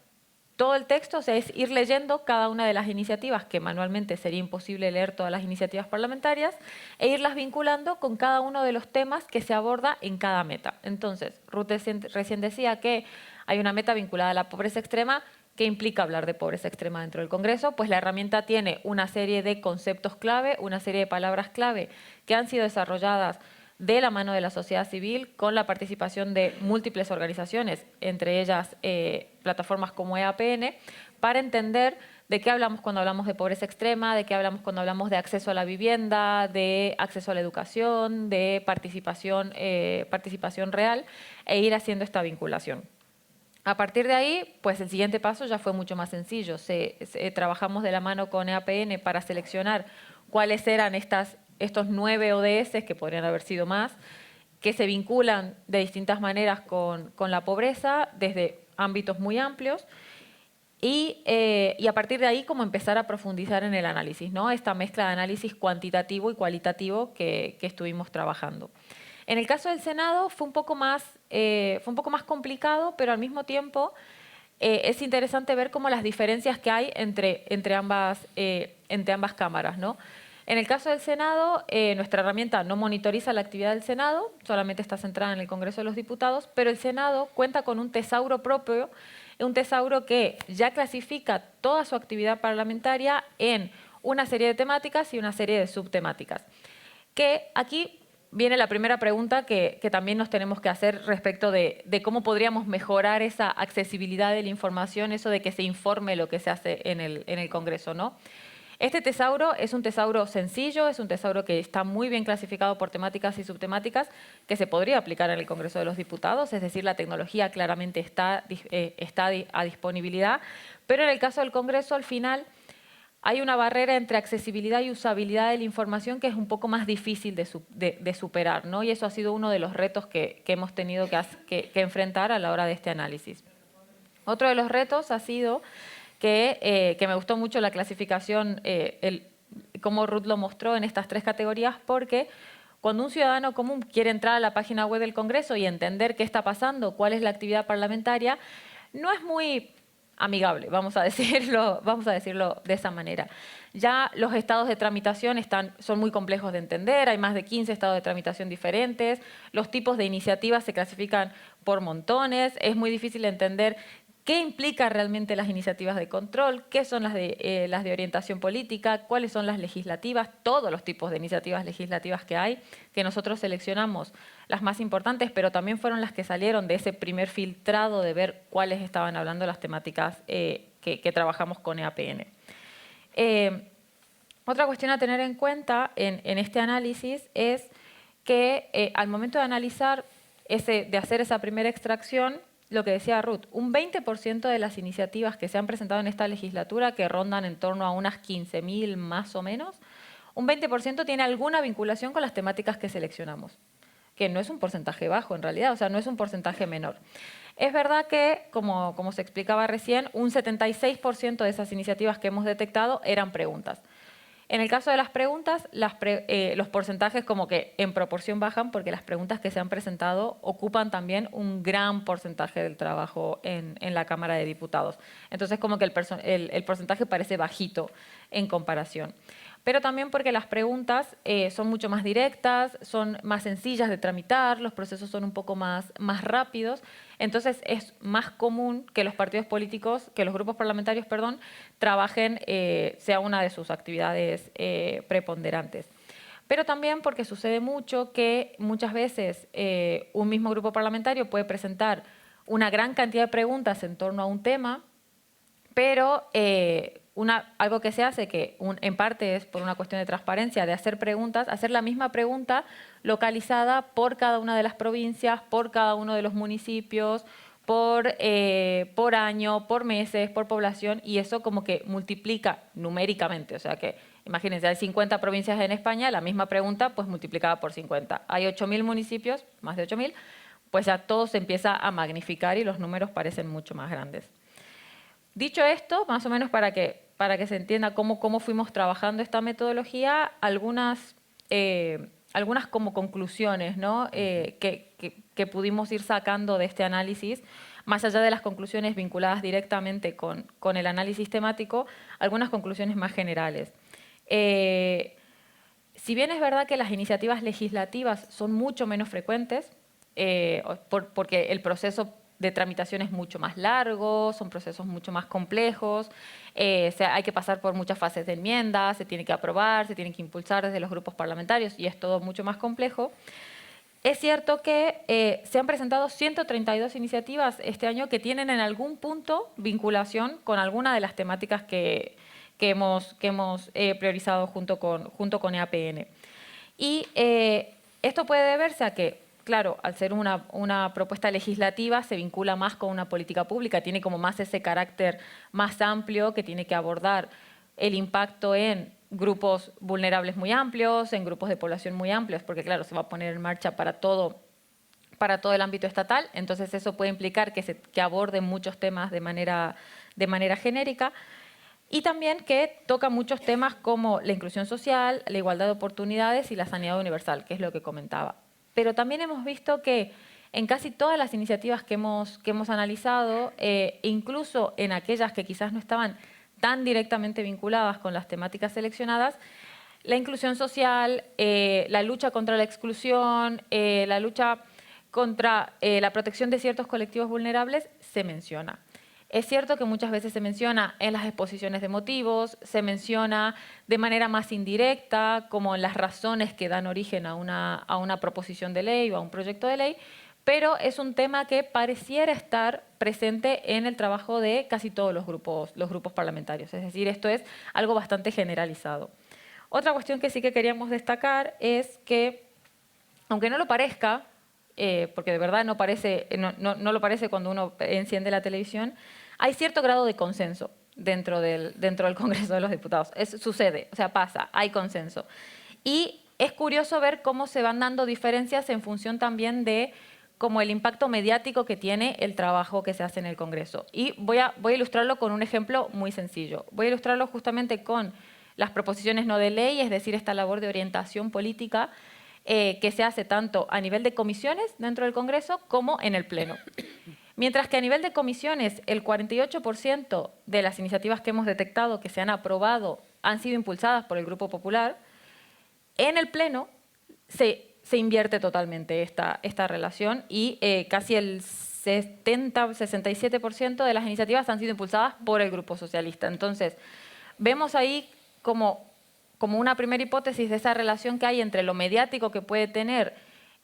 todo el texto, o sea, es ir leyendo cada una de las iniciativas, que manualmente sería imposible leer todas las iniciativas parlamentarias, e irlas vinculando con cada uno de los temas que se aborda en cada meta. Entonces, Ruth recién decía que hay una meta vinculada a la pobreza extrema, que implica hablar de pobreza extrema dentro del Congreso, pues la herramienta tiene una serie de conceptos clave, una serie de palabras clave que han sido desarrolladas de la mano de la sociedad civil con la participación de múltiples organizaciones, entre ellas plataformas como EAPN, para entender de qué hablamos cuando hablamos de pobreza extrema, de qué hablamos cuando hablamos de acceso a la vivienda, de acceso a la educación, de participación real, e ir haciendo esta vinculación. A partir de ahí, pues el siguiente paso ya fue mucho más sencillo. Trabajamos de la mano con EAPN para seleccionar cuáles eran estos 9 ODS, que podrían haber sido más, que se vinculan de distintas maneras con la pobreza desde ámbitos muy amplios. Y a partir de ahí, como empezar a profundizar en el análisis, ¿no? Esta mezcla de análisis cuantitativo y cualitativo que estuvimos trabajando. En el caso del Senado fue un poco más complicado, pero al mismo tiempo es interesante ver cómo las diferencias que hay entre ambas cámaras, ¿no? En el caso del Senado, nuestra herramienta no monitoriza la actividad del Senado, solamente está centrada en el Congreso de los Diputados, pero el Senado cuenta con un tesauro propio, un tesauro que ya clasifica toda su actividad parlamentaria en una serie de temáticas y una serie de subtemáticas. Que aquí viene la primera pregunta que también nos tenemos que hacer respecto de cómo podríamos mejorar esa accesibilidad de la información, eso de que se informe lo que se hace en el Congreso, ¿no? Este tesauro es un tesauro sencillo, es un tesauro que está muy bien clasificado por temáticas y subtemáticas, que se podría aplicar en el Congreso de los Diputados, es decir, la tecnología claramente está a disponibilidad, pero en el caso del Congreso, al final, hay una barrera entre accesibilidad y usabilidad de la información que es un poco más difícil de superar, ¿no? Y eso ha sido uno de los retos que hemos tenido que enfrentar a la hora de este análisis. Otro de los retos ha sido que me gustó mucho la clasificación, cómo Ruth lo mostró en estas 3 categorías, porque cuando un ciudadano común quiere entrar a la página web del Congreso y entender qué está pasando, cuál es la actividad parlamentaria, no es muy amigable, vamos a decirlo de esa manera. Ya los estados de tramitación son muy complejos de entender, hay más de 15 estados de tramitación diferentes, los tipos de iniciativas se clasifican por montones, es muy difícil de entender qué implican realmente las iniciativas de control, qué son las de orientación política, cuáles son las legislativas, todos los tipos de iniciativas legislativas que hay, que nosotros seleccionamos las más importantes, pero también fueron las que salieron de ese primer filtrado de ver cuáles estaban hablando las temáticas que trabajamos con EAPN. Otra cuestión a tener en cuenta en este análisis es que al momento de analizar, de hacer esa primera extracción, lo que decía Ruth, un 20% de las iniciativas que se han presentado en esta legislatura, que rondan en torno a unas 15.000 más o menos, un 20% tiene alguna vinculación con las temáticas que seleccionamos, que no es un porcentaje bajo en realidad, o sea, no es un porcentaje menor. Es verdad que, como se explicaba recién, un 76% de esas iniciativas que hemos detectado eran preguntas. En el caso de las preguntas, los porcentajes como que en proporción bajan porque las preguntas que se han presentado ocupan también un gran porcentaje del trabajo en la Cámara de Diputados. Entonces como que el porcentaje parece bajito en comparación. Pero también porque las preguntas son mucho más directas, son más sencillas de tramitar, los procesos son un poco más rápidos. Entonces es más común que los partidos políticos, que los grupos parlamentarios, perdón, trabajen, sea una de sus actividades preponderantes. Pero también porque sucede mucho que muchas veces un mismo grupo parlamentario puede presentar una gran cantidad de preguntas en torno a un tema, pero algo que se hace, que en parte es por una cuestión de transparencia, de hacer preguntas, hacer la misma pregunta localizada por cada una de las provincias, por cada uno de los municipios, por año, por meses, por población, y eso como que multiplica numéricamente. O sea que, imagínense, hay 50 provincias en España, la misma pregunta pues multiplicada por 50. Hay 8.000 municipios, más de 8.000, pues ya todo se empieza a magnificar y los números parecen mucho más grandes. Dicho esto, más o menos para que se entienda cómo fuimos trabajando esta metodología, algunas como conclusiones, ¿no? que pudimos ir sacando de este análisis, más allá de las conclusiones vinculadas directamente con el análisis temático, algunas conclusiones más generales. Si bien es verdad que las iniciativas legislativas son mucho menos frecuentes, porque el proceso de tramitación es mucho más largo, son procesos mucho más complejos, hay que pasar por muchas fases de enmiendas, se tiene que aprobar, se tiene que impulsar desde los grupos parlamentarios y es todo mucho más complejo. Es cierto que se han presentado 132 iniciativas este año que tienen en algún punto vinculación con alguna de las temáticas que hemos priorizado junto con EAPN. Y esto puede deberse a que, claro, al ser una propuesta legislativa se vincula más con una política pública, tiene como más ese carácter más amplio que tiene que abordar el impacto en grupos vulnerables muy amplios, en grupos de población muy amplios, porque claro, se va a poner en marcha para todo para todo el ámbito estatal, entonces eso puede implicar que aborde muchos temas de manera genérica. Y también que toca muchos temas como la inclusión social, la igualdad de oportunidades y la sanidad universal, que es lo que comentaba. Pero también hemos visto que en casi todas las iniciativas que hemos analizado, incluso en aquellas que quizás no estaban tan directamente vinculadas con las temáticas seleccionadas, la inclusión social, la lucha contra la exclusión, la lucha contra la protección de ciertos colectivos vulnerables se menciona. Es cierto que muchas veces se menciona en las exposiciones de motivos, se menciona de manera más indirecta, como en las razones que dan origen a una proposición de ley o a un proyecto de ley, pero es un tema que pareciera estar presente en el trabajo de casi todos los grupos parlamentarios. Es decir, esto es algo bastante generalizado. Otra cuestión que sí que queríamos destacar es que, aunque no lo parezca, porque de verdad no lo parece cuando uno enciende la televisión, hay cierto grado de consenso dentro del Congreso de los Diputados. Sucede, o sea, pasa, hay consenso. Y es curioso ver cómo se van dando diferencias en función también de como el impacto mediático que tiene el trabajo que se hace en el Congreso. Y voy a ilustrarlo con un ejemplo muy sencillo. Voy a ilustrarlo justamente con las proposiciones no de ley, es decir, esta labor de orientación política que se hace tanto a nivel de comisiones dentro del Congreso como en el Pleno. Mientras que a nivel de comisiones, el 48% de las iniciativas que hemos detectado que se han aprobado han sido impulsadas por el Grupo Popular, en el Pleno se invierte totalmente esta relación y casi el 67% de las iniciativas han sido impulsadas por el Grupo Socialista. Entonces, vemos ahí como una primera hipótesis de esa relación que hay entre lo mediático que puede tener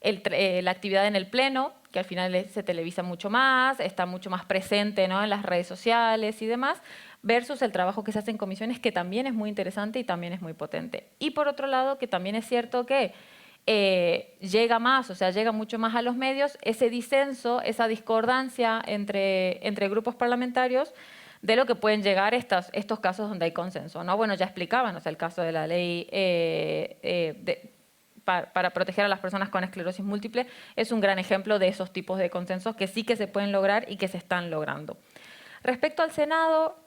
la actividad en el Pleno, que al final se televisa mucho más, está mucho más presente, ¿no?, en las redes sociales y demás, versus el trabajo que se hace en comisiones, que también es muy interesante y también es muy potente. Y por otro lado, que también es cierto que llega más, o sea, llega mucho más a los medios, ese disenso, esa discordancia entre grupos parlamentarios de lo que pueden llegar estos casos donde hay consenso, ¿no? Bueno, ya explicaban, o sea, el caso de la ley para proteger a las personas con esclerosis múltiple es un gran ejemplo de esos tipos de consensos que sí que se pueden lograr y que se están logrando. Respecto al Senado,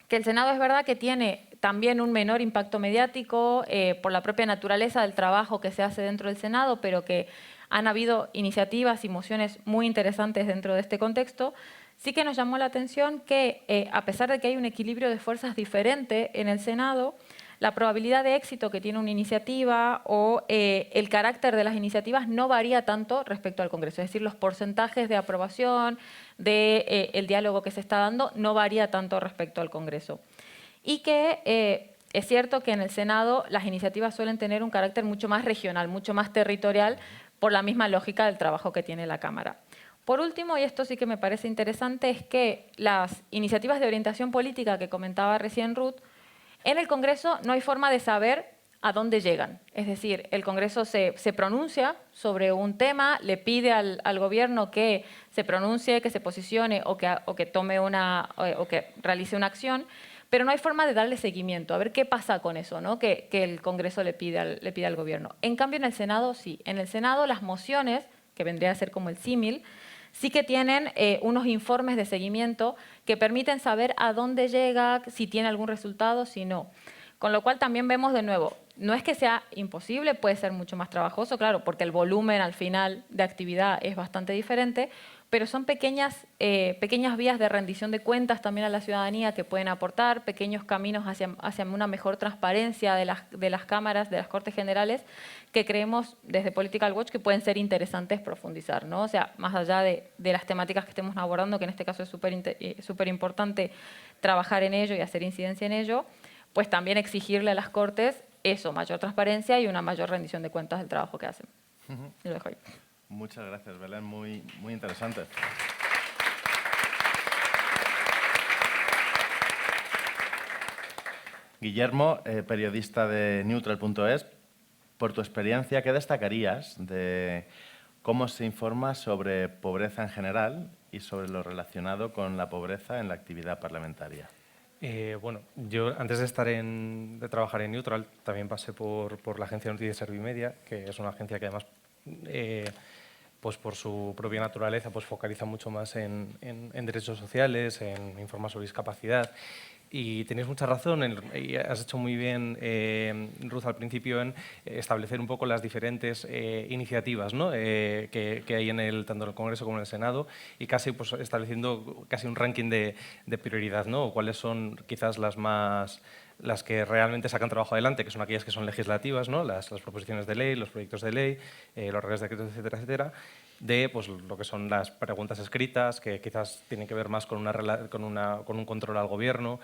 que el Senado es verdad que tiene también un menor impacto mediático por la propia naturaleza del trabajo que se hace dentro del Senado, pero que han habido iniciativas y mociones muy interesantes dentro de este contexto. Sí que nos llamó la atención que, a pesar de que hay un equilibrio de fuerzas diferente en el Senado, la probabilidad de éxito que tiene una iniciativa o el carácter de las iniciativas no varía tanto respecto al Congreso. Es decir, los porcentajes de aprobación, del diálogo que se está dando, no varía tanto respecto al Congreso. Y que es cierto que en el Senado las iniciativas suelen tener un carácter mucho más regional, mucho más territorial, por la misma lógica del trabajo que tiene la Cámara. Por último, y esto sí que me parece interesante, es que las iniciativas de orientación política que comentaba recién Ruth, en el Congreso no hay forma de saber a dónde llegan. Es decir, el Congreso se pronuncia sobre un tema, le pide al Gobierno que se pronuncie, que se posicione o que tome o que realice una acción, pero no hay forma de darle seguimiento, a ver qué pasa con eso, ¿no?, que el Congreso le pide al Gobierno. En cambio, en el Senado sí. En el Senado las mociones, que vendría a ser como el símil, sí que tienen unos informes de seguimiento que permiten saber a dónde llega, si tiene algún resultado, si no. Con lo cual también vemos de nuevo, no es que sea imposible, puede ser mucho más trabajoso, claro, porque el volumen al final de actividad es bastante diferente, pero son pequeñas vías de rendición de cuentas también a la ciudadanía que pueden aportar, pequeños caminos hacia una mejor transparencia de las cámaras, de las Cortes Generales, que creemos desde Political Watch que pueden ser interesantes profundizar, ¿no? O sea, más allá de las temáticas que estemos abordando, que en este caso es súper importante trabajar en ello y hacer incidencia en ello, pues también exigirle a las Cortes eso, mayor transparencia y una mayor rendición de cuentas del trabajo que hacen. Lo dejo ahí. Muchas gracias, Belén. Muy, muy interesante. Guillermo, periodista de Neutral.es, por tu experiencia, ¿qué destacarías de cómo se informa sobre pobreza en general y sobre lo relacionado con la pobreza en la actividad parlamentaria? Bueno, yo antes de trabajar en Neutral también pasé por la agencia Noticias Servimedia, que es una agencia que además pues por su propia naturaleza, pues focaliza mucho más en derechos sociales, en informar sobre discapacidad. Y tenéis mucha razón, y has hecho muy bien, Ruth, al principio en establecer un poco las diferentes iniciativas, ¿no? Que hay tanto en el Congreso como en el Senado, y casi pues, estableciendo casi un ranking de prioridad, ¿no? O cuáles son quizás las que realmente sacan trabajo adelante, que son aquellas que son legislativas, ¿no? Las proposiciones de ley, los proyectos de ley, los reales decretos, etcétera, etcétera, de pues, lo que son las preguntas escritas, que quizás tienen que ver más con un control al gobierno,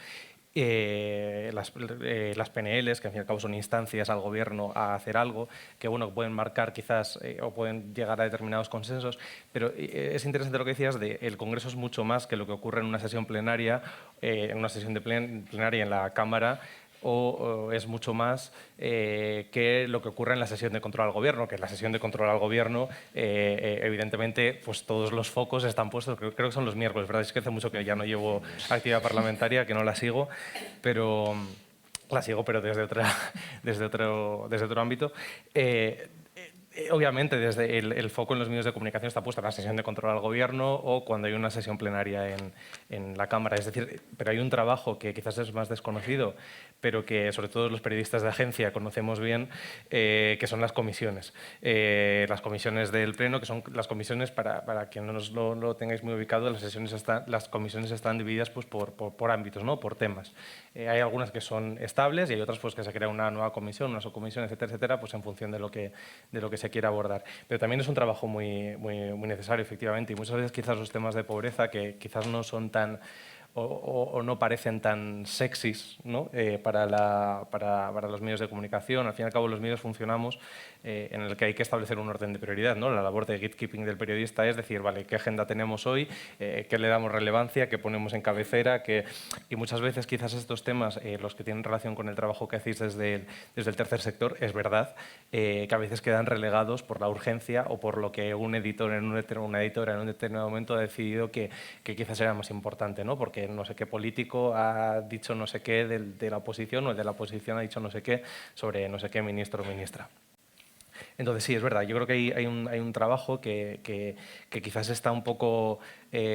las PNLs, que al fin y al cabo son instancias al gobierno a hacer algo, que bueno, pueden marcar quizás o pueden llegar a determinados consensos, pero es interesante lo que decías de el Congreso es mucho más que lo que ocurre en una sesión plenaria, plenaria en la Cámara, o es mucho más que lo que ocurre en la sesión de control al gobierno, que en la sesión de control al gobierno, evidentemente, pues todos los focos están puestos, creo que son los miércoles, ¿verdad? Es que hace mucho que ya no llevo actividad parlamentaria, que no la sigo, pero desde otro ámbito. Obviamente, desde el foco en los medios de comunicación está puesto en la sesión de control al gobierno o cuando hay una sesión plenaria en la Cámara. Es decir, pero hay un trabajo que quizás es más desconocido, pero que sobre todo los periodistas de agencia conocemos bien, que son las comisiones. Las comisiones del Pleno, que son las comisiones, para quien no lo tengáis muy ubicado, las comisiones están divididas pues, por ámbitos, ¿no? Por temas. Hay algunas que son estables y hay otras pues, que se crea una nueva comisión, una subcomisión, etcétera, etcétera, pues en función de lo que se quiere abordar. Pero también es un trabajo muy necesario, efectivamente, y muchas veces quizás los temas de pobreza, que quizás no son tan o no parecen tan sexys, ¿no? para los medios de comunicación. Al fin y al cabo, los medios funcionamos en el que hay que establecer un orden de prioridad, ¿no? La labor de gatekeeping del periodista es decir, vale, ¿qué agenda tenemos hoy? ¿Qué le damos relevancia? ¿Qué ponemos en cabecera? Y muchas veces quizás estos temas, los que tienen relación con el trabajo que hacéis desde el tercer sector, es verdad que a veces quedan relegados por la urgencia o por lo que una editora en un determinado momento ha decidido que quizás era más importante, ¿no? Porque no sé qué político ha dicho no sé qué de la oposición o el de la oposición ha dicho no sé qué sobre no sé qué ministro o ministra. Entonces sí, es verdad, yo creo que hay un trabajo que quizás está un poco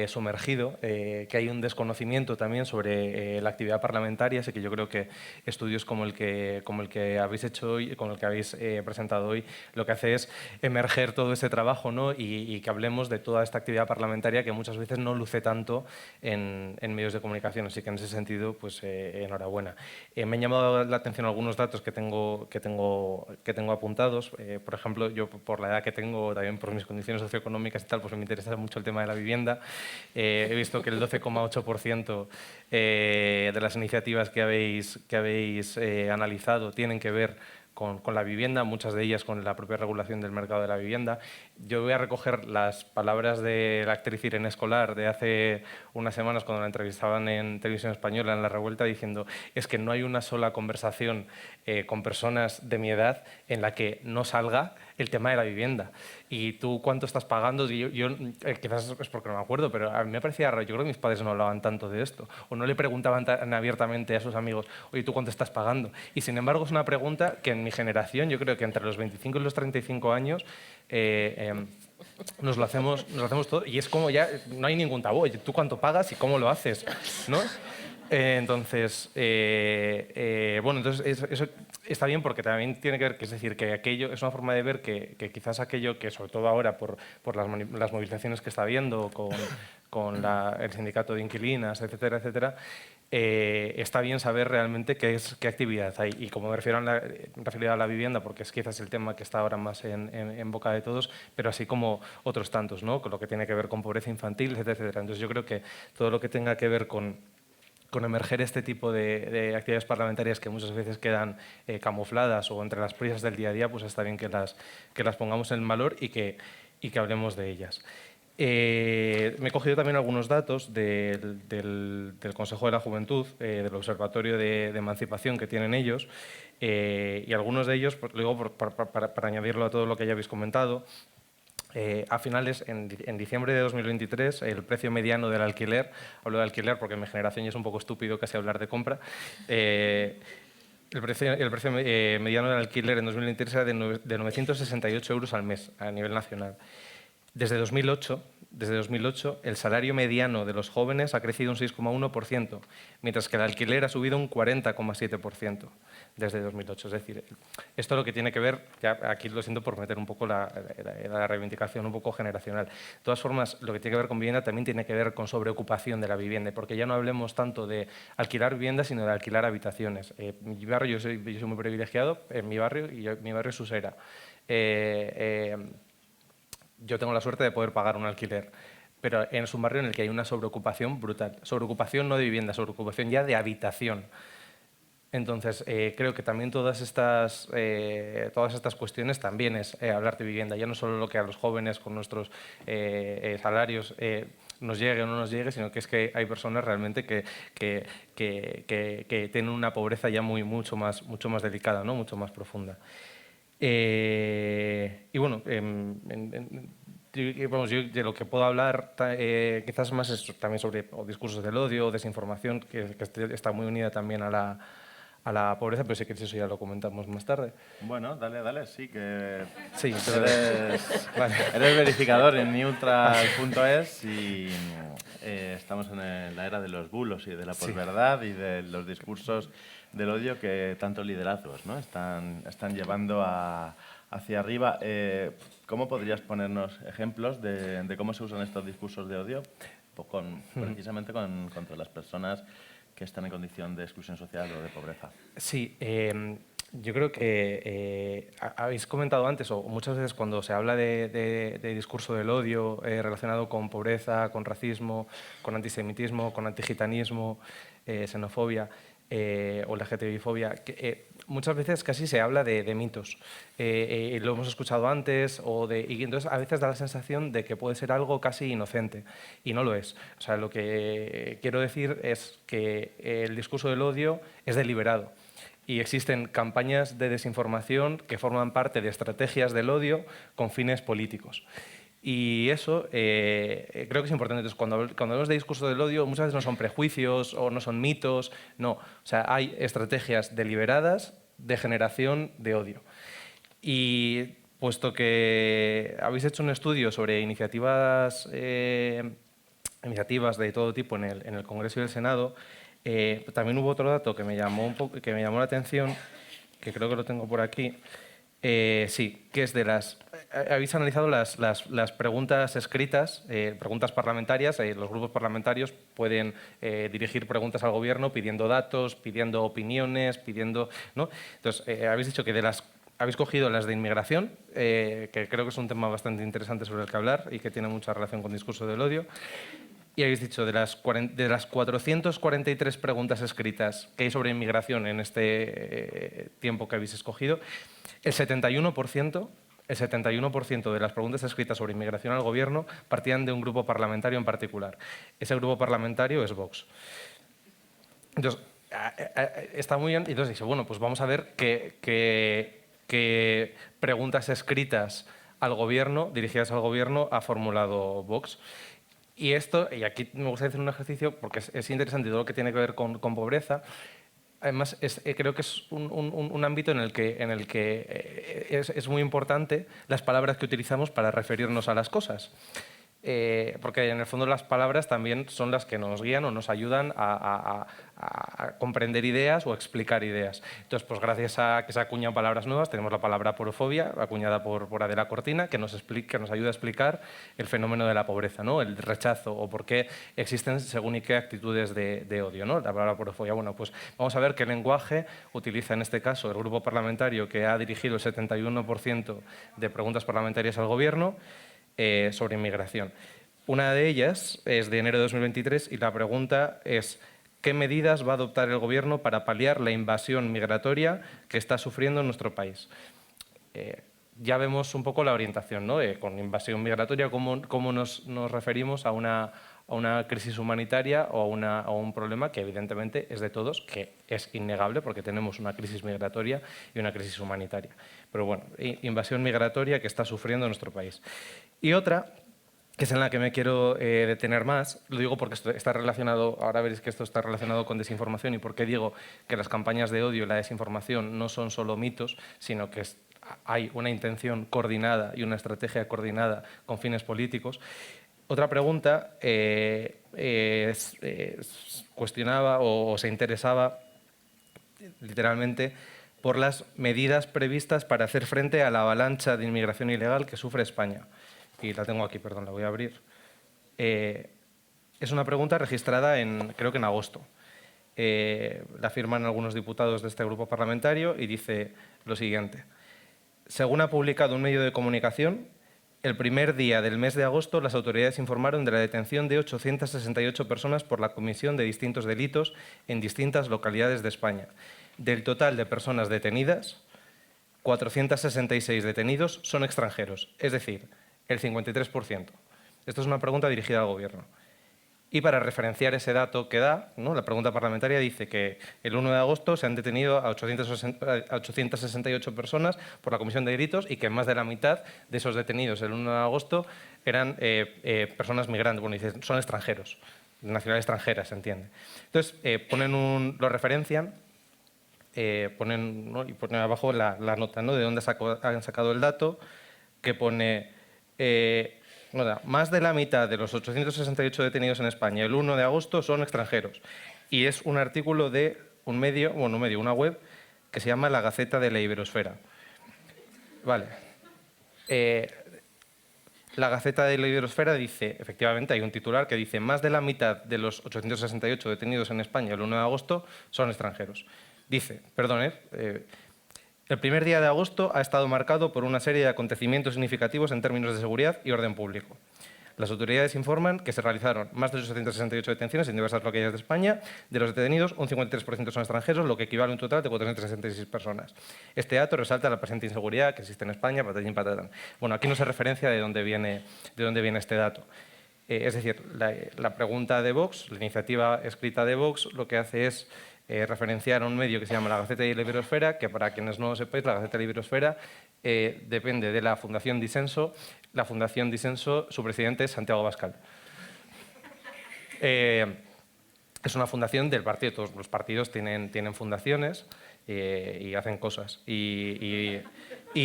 sumergido, que hay un desconocimiento también sobre la actividad parlamentaria, así que yo creo que estudios como el que habéis hecho hoy, como el que habéis presentado hoy, lo que hace es emerger todo ese trabajo, ¿no? y que hablemos de toda esta actividad parlamentaria que muchas veces no luce tanto en medios de comunicación, así que en ese sentido, pues enhorabuena. Me han llamado la atención algunos datos que tengo apuntados. Por ejemplo, yo por la edad que tengo, también por mis condiciones socioeconómicas y tal, pues me interesa mucho el tema de la vivienda. He visto que el 12,8% de las iniciativas que habéis analizado tienen que ver con la vivienda, muchas de ellas con la propia regulación del mercado de la vivienda. Yo voy a recoger las palabras de la actriz Irene Escolar de hace unas semanas cuando la entrevistaban en Televisión Española en La Revuelta, diciendo es que no hay una sola conversación con personas de mi edad en la que no salga el tema de la vivienda. ¿Y tú cuánto estás pagando? Yo quizás es porque no me acuerdo, pero a mí me parecía raro. Yo creo que mis padres no hablaban tanto de esto o no le preguntaban tan abiertamente a sus amigos, oye, ¿tú cuánto estás pagando? Y sin embargo es una pregunta que en mi generación, yo creo que entre los 25 y los 35 años, nos lo hacemos todo y es como ya no hay ningún tabú. Oye, ¿tú cuánto pagas y cómo lo haces? ¿No? Entonces, eso está bien porque también tiene que ver, que es decir, que aquello es una forma de ver que quizás aquello que, sobre todo ahora, por las movilizaciones que está habiendo con el sindicato de inquilinas, etcétera, etcétera, está bien saber realmente qué actividad hay. Y como me refiero referido a la vivienda, porque es quizás el tema que está ahora más en boca de todos, pero así como otros tantos, ¿no? Con lo que tiene que ver con pobreza infantil, etcétera, etcétera. Entonces yo creo que todo lo que tenga que ver con emerger este tipo de actividades parlamentarias que muchas veces quedan camufladas o entre las prisas del día a día, pues está bien que las pongamos en valor y que hablemos de ellas. Me he cogido también algunos datos del Consejo de la Juventud, del Observatorio de Emancipación que tienen ellos, y algunos de ellos, pues, luego para añadirlo a todo lo que ya habéis comentado, a finales, en diciembre de 2023, el precio mediano del alquiler, hablo de alquiler porque en mi generación ya es un poco estúpido casi hablar de compra, el precio mediano del alquiler en 2023 era de 968 euros al mes a nivel nacional. Desde 2008, el salario mediano de los jóvenes ha crecido un 6,1%, mientras que el alquiler ha subido un 40,7% desde 2008. Es decir, esto lo que tiene que ver, ya aquí lo siento por meter un poco la reivindicación un poco generacional. De todas formas, lo que tiene que ver con vivienda también tiene que ver con sobreocupación de la vivienda, porque ya no hablemos tanto de alquilar viviendas, sino de alquilar habitaciones. Mi barrio, yo soy muy privilegiado, en mi barrio, y mi barrio es Usera. Yo tengo la suerte de poder pagar un alquiler, pero es un barrio en el que hay una sobreocupación brutal. Sobreocupación no de vivienda, sobreocupación ya de habitación. Entonces, creo que también todas estas cuestiones también es hablar de vivienda, ya no solo lo que a los jóvenes con nuestros salarios nos llegue o no nos llegue, sino que es que hay personas realmente que tienen una pobreza ya mucho más delicada, ¿no? Mucho más profunda. Y bueno, yo de lo que puedo hablar quizás más es también sobre discursos del odio, desinformación, que está muy unida también a la pobreza, pero si queréis eso ya lo comentamos más tarde. Bueno, dale, sí, que Sí, vale. Eres verificador en neutral.es y estamos en la era de los bulos y de la posverdad y de los discursos del odio que tantos liderazgos, ¿no? están llevando hacia arriba. ¿Cómo podrías ponernos ejemplos de cómo se usan estos discursos de odio precisamente contra las personas que están en condición de exclusión social o de pobreza? Sí, yo creo que habéis comentado antes, o muchas veces cuando se habla de discurso del odio relacionado con pobreza, con racismo, con antisemitismo, con antigitanismo, xenofobia o LGTBI-fobia, muchas veces casi se habla de mitos. Lo hemos escuchado antes, y entonces a veces da la sensación de que puede ser algo casi inocente, y no lo es. O sea, lo que quiero decir es que el discurso del odio es deliberado. Y existen campañas de desinformación que forman parte de estrategias del odio con fines políticos. Y eso creo que es importante. Entonces, cuando hablamos de discurso del odio, muchas veces no son prejuicios o no son mitos, no. O sea, hay estrategias deliberadas de generación de odio. Y puesto que habéis hecho un estudio sobre iniciativas de todo tipo en el Congreso y el Senado, también hubo otro dato que me llamó la atención, que creo que lo tengo por aquí. Sí, que es habéis analizado las preguntas escritas, preguntas parlamentarias. Los grupos parlamentarios pueden dirigir preguntas al Gobierno pidiendo datos, pidiendo opiniones, ¿no? Entonces, habéis dicho que habéis cogido las de inmigración, que creo que es un tema bastante interesante sobre el que hablar y que tiene mucha relación con el discurso del odio. Y habéis dicho, de las 443 preguntas escritas que hay sobre inmigración en este tiempo que habéis escogido, el 71% de las preguntas escritas sobre inmigración al Gobierno partían de un grupo parlamentario en particular. Ese grupo parlamentario es Vox. Entonces, está muy bien. Y entonces dice, bueno, pues vamos a ver qué preguntas escritas al Gobierno, dirigidas al Gobierno, ha formulado Vox. Y aquí me gustaría hacer un ejercicio porque es interesante todo lo que tiene que ver con pobreza. Además, creo que es un ámbito en el que es muy importante las palabras que utilizamos para referirnos a las cosas. Porque en el fondo las palabras también son las que nos guían o nos ayudan a comprender ideas o explicar ideas. Entonces, pues gracias a que se acuñan palabras nuevas, tenemos la palabra porofobia, acuñada por Adela Cortina, que nos ayuda a explicar el fenómeno de la pobreza, ¿no? El rechazo o por qué existen según y qué actitudes de odio, ¿no? La palabra porofobia. Bueno, pues vamos a ver qué lenguaje utiliza en este caso el grupo parlamentario que ha dirigido el 71% de preguntas parlamentarias al Gobierno sobre inmigración. Una de ellas es de enero de 2023 y la pregunta es: ¿qué medidas va a adoptar el Gobierno para paliar la invasión migratoria que está sufriendo nuestro país? Ya vemos un poco la orientación, ¿no? Con invasión migratoria, cómo nos referimos a una crisis humanitaria o a un problema que evidentemente es de todos, que es innegable porque tenemos una crisis migratoria y una crisis humanitaria. Pero bueno, invasión migratoria que está sufriendo nuestro país. Y otra, que es en la que me quiero detener más, lo digo porque esto está relacionado, ahora veréis que esto está relacionado con desinformación y por qué digo que las campañas de odio y la desinformación no son solo mitos, sino que hay una intención coordinada y una estrategia coordinada con fines políticos. Otra pregunta cuestionaba o se interesaba literalmente por las medidas previstas para hacer frente a la avalancha de inmigración ilegal que sufre España. Y la tengo aquí, perdón, la voy a abrir. Es una pregunta registrada creo que en agosto. La firman algunos diputados de este grupo parlamentario y dice lo siguiente. Según ha publicado un medio de comunicación, el primer día del mes de agosto las autoridades informaron de la detención de 868 personas por la comisión de distintos delitos en distintas localidades de España. Del total de personas detenidas, 466 detenidos son extranjeros, es decir, el 53%. Esto es una pregunta dirigida al Gobierno. Y para referenciar ese dato que da, ¿no?, la pregunta parlamentaria dice que el 1 de agosto se han detenido a 868 personas por la comisión de delitos y que más de la mitad de esos detenidos el 1 de agosto eran personas migrantes, bueno, dicen, son extranjeros, nacionalidad extranjera, se entiende. Entonces, lo referencian, ¿no?, y ponen abajo la nota, ¿no?, de dónde han sacado el dato, que pone... más de la mitad de los 868 detenidos en España el 1 de agosto son extranjeros. Y es un artículo de una web que se llama La Gaceta de la Iberosfera. Vale. La Gaceta de la Iberosfera dice, efectivamente, hay un titular que dice más de la mitad de los 868 detenidos en España el 1 de agosto son extranjeros. Dice, el primer día de agosto ha estado marcado por una serie de acontecimientos significativos en términos de seguridad y orden público. Las autoridades informan que se realizaron más de 868 detenciones en diversas localidades de España. De los detenidos, un 53% son extranjeros, lo que equivale a un total de 466 personas. Este dato resalta la presente inseguridad que existe en España, patallín patatán. Bueno, aquí no se referencia de dónde viene este dato. Es decir, la pregunta de Vox, la iniciativa escrita de Vox, lo que hace es referenciar a un medio que se llama La Gaceta de la Iberosfera, que para quienes no lo sepáis, La Gaceta de la Iberosfera depende de la Fundación Disenso. La Fundación Disenso, su presidente es Santiago Abascal. Es una fundación del partido, todos los partidos tienen fundaciones y hacen cosas. Y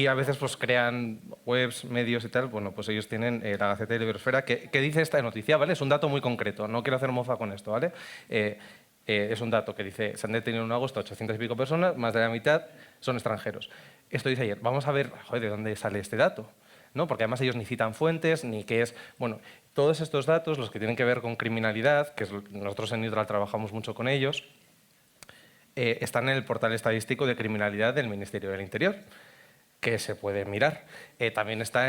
a veces pues crean webs, medios y tal. Bueno, pues ellos tienen La Gaceta de la Iberosfera, que dice esta noticia, ¿vale? Es un dato muy concreto, no quiero hacer mofa con esto, ¿vale? Es un dato que dice, se han detenido en agosto 800 y pico personas, más de la mitad son extranjeros. Esto dice ayer, vamos a ver, joder, ¿de dónde sale este dato? ¿No? Porque además ellos ni citan fuentes, ni qué es... Bueno, todos estos datos, los que tienen que ver con criminalidad, que nosotros en Hidral trabajamos mucho con ellos, están en el portal estadístico de criminalidad del Ministerio del Interior, que se puede mirar. También está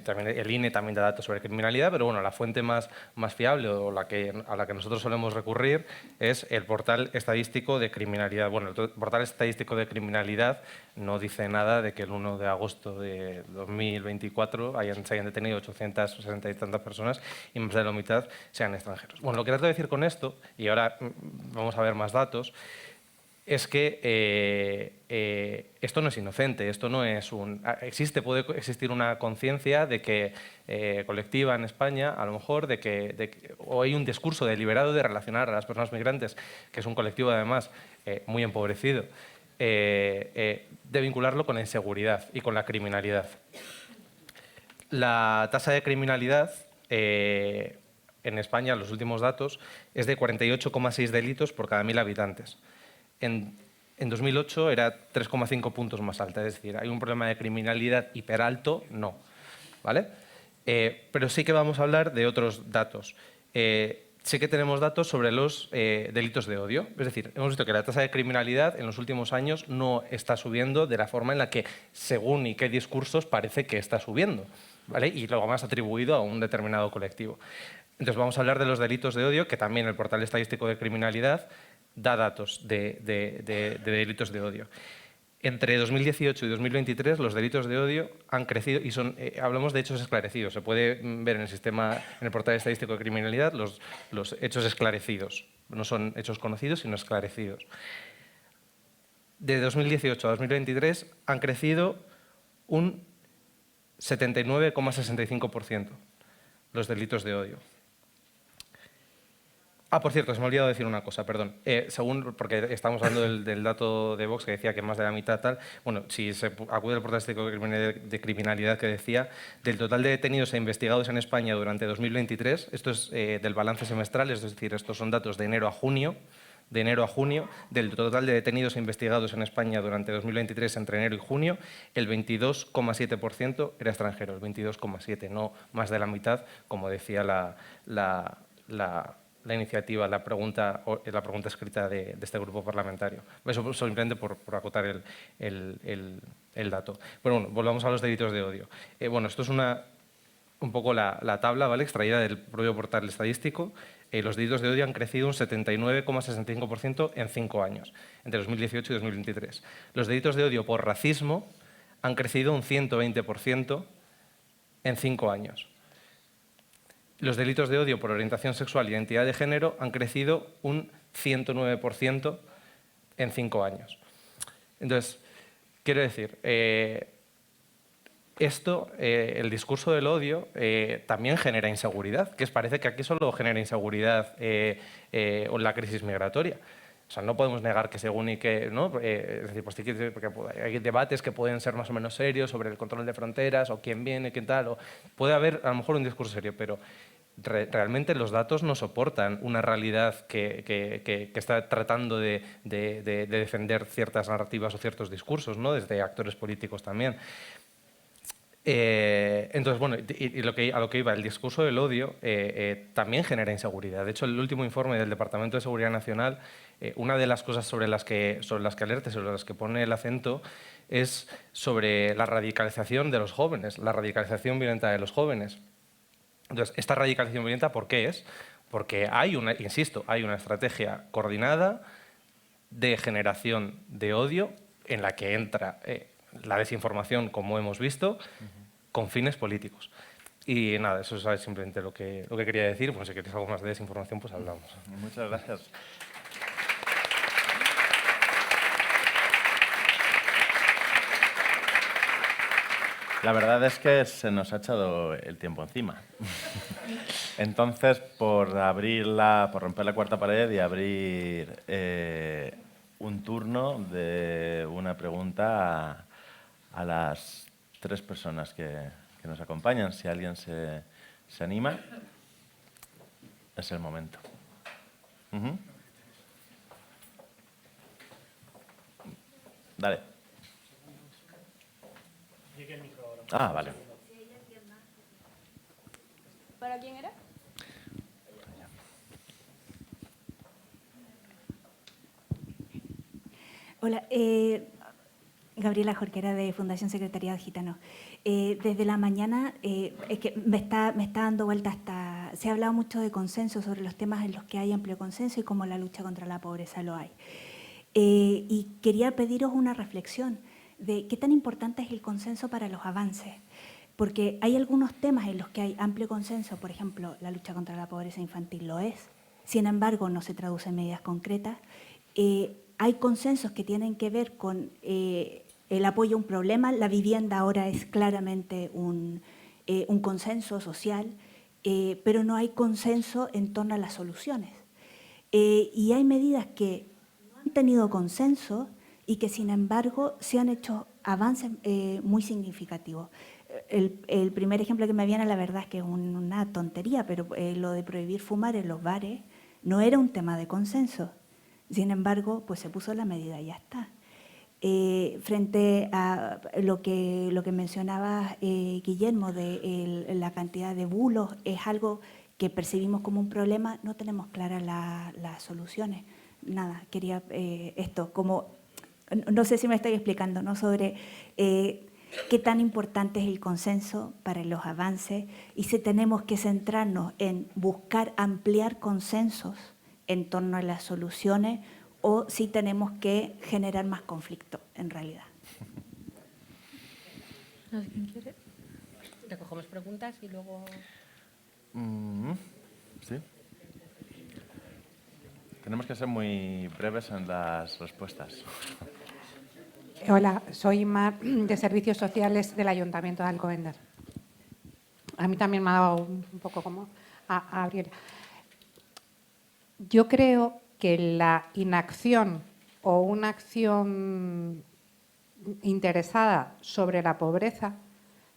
también el INE también da datos sobre criminalidad, pero bueno, la fuente más fiable o a la que nosotros solemos recurrir es el portal estadístico de criminalidad. Bueno, el portal estadístico de criminalidad no dice nada de que el 1 de agosto de 2024 se hayan detenido 860 y tantas personas y más de la mitad sean extranjeros. Bueno, lo que trato de decir con esto, y ahora vamos a ver más datos, es que esto no es inocente, esto no es puede existir una conciencia de que colectiva en España, a lo mejor, o hay un discurso deliberado de relacionar a las personas migrantes, que es un colectivo además muy empobrecido, de vincularlo con la inseguridad y con la criminalidad. La tasa de criminalidad en España, los últimos datos, es de 48,6 delitos por cada 1.000 habitantes. En 2008 era 3,5 puntos más alta, es decir, ¿hay un problema de criminalidad hiperalto? No, ¿vale? Pero sí que vamos a hablar de otros datos. Sí que tenemos datos sobre los delitos de odio, es decir, hemos visto que la tasa de criminalidad en los últimos años no está subiendo de la forma en la que, según y qué discursos, parece que está subiendo, ¿vale? Y luego más atribuido a un determinado colectivo. Entonces vamos a hablar de los delitos de odio, que también el portal estadístico de criminalidad da datos de delitos de odio. Entre 2018 y 2023 los delitos de odio han crecido y hablamos de hechos esclarecidos. Se puede ver en el portal estadístico de criminalidad los hechos esclarecidos. No son hechos conocidos, sino esclarecidos. De 2018 a 2023 han crecido un 79,65% los delitos de odio. Por cierto, se me ha olvidado decir una cosa, perdón. Porque estamos hablando del dato de Vox que decía que más de la mitad tal. Bueno, si se acude al portal estadístico de criminalidad que decía, del total de detenidos e investigados en España durante 2023, esto es del balance semestral, es decir, estos son datos de enero a junio, del total de detenidos e investigados en España durante 2023 entre enero y junio, el 22,7% era extranjero, el 22,7%, no más de la mitad, como decía la iniciativa, la pregunta escrita de este grupo parlamentario. Eso simplemente por acotar el dato. Pero bueno, volvamos a los delitos de odio. Bueno, esto es un poco la tabla, ¿vale?, extraída del propio portal estadístico. Los delitos de odio han crecido un 79,65% en 5 años, entre 2018 y 2023. Los delitos de odio por racismo han crecido un 120% en 5 años. Los delitos de odio por orientación sexual y identidad de género han crecido un 109% en 5 años. Entonces, quiero decir, el discurso del odio también genera inseguridad, que parece que aquí solo genera inseguridad la crisis migratoria. O sea, no podemos negar que según y que, ¿no? Es decir, pues porque hay debates que pueden ser más o menos serios sobre el control de fronteras o quién viene, quién tal. Puede haber a lo mejor un discurso serio, pero realmente los datos no soportan una realidad que está tratando de defender ciertas narrativas o ciertos discursos, ¿no?, desde actores políticos también. Entonces, bueno, a lo que iba, el discurso del odio también genera inseguridad. De hecho, el último informe del Departamento de Seguridad Nacional, una de las cosas sobre las que alerta, sobre las que pone el acento, es sobre la radicalización de los jóvenes, la radicalización violenta de los jóvenes. Entonces, esta radicalización violenta, ¿por qué es? Porque hay una estrategia coordinada de generación de odio en la que entra la desinformación, como hemos visto, con fines políticos. Y nada, eso es simplemente lo que quería decir. Pues si queréis algo más de desinformación, pues hablamos. Muchas gracias. La verdad es que se nos ha echado el tiempo encima. Entonces, por romper la cuarta pared y abrir un turno de una pregunta a las 3 personas que nos acompañan. Si alguien se anima, es el momento. Dale. Vale. ¿Para quién era? Hola, Gabriela Jorquera de Fundación Secretariado Gitano. Desde la mañana es que me está dando vuelta hasta... Se ha hablado mucho de consenso sobre los temas en los que hay amplio consenso y cómo la lucha contra la pobreza lo hay. Y quería pediros una reflexión de qué tan importante es el consenso para los avances. Porque hay algunos temas en los que hay amplio consenso, por ejemplo, la lucha contra la pobreza infantil lo es, sin embargo no se traduce en medidas concretas. Hay consensos que tienen que ver con el apoyo a un problema. La vivienda ahora es claramente un consenso social, pero no hay consenso en torno a las soluciones. Y hay medidas que no han tenido consenso y que, sin embargo, se han hecho avances muy significativos. El primer ejemplo que me viene, la verdad, es que es una tontería, pero lo de prohibir fumar en los bares no era un tema de consenso. Sin embargo, pues se puso la medida y ya está. Frente a lo que mencionaba Guillermo de la cantidad de bulos, es algo que percibimos como un problema, no tenemos claras las soluciones. Nada, quería esto, como, no sé si me estoy explicando, ¿no?, sobre qué tan importante es el consenso para los avances y si tenemos que centrarnos en buscar ampliar consensos en torno a las soluciones o si tenemos que generar más conflicto, en realidad. No sé quién quiere. Recogemos preguntas y luego... Sí. Tenemos que ser muy breves en las respuestas. Hola, soy Mar de Servicios Sociales del Ayuntamiento de Alcobendas. A mí también me ha dado un poco como a Gabriela. Yo creo que la inacción o una acción interesada sobre la pobreza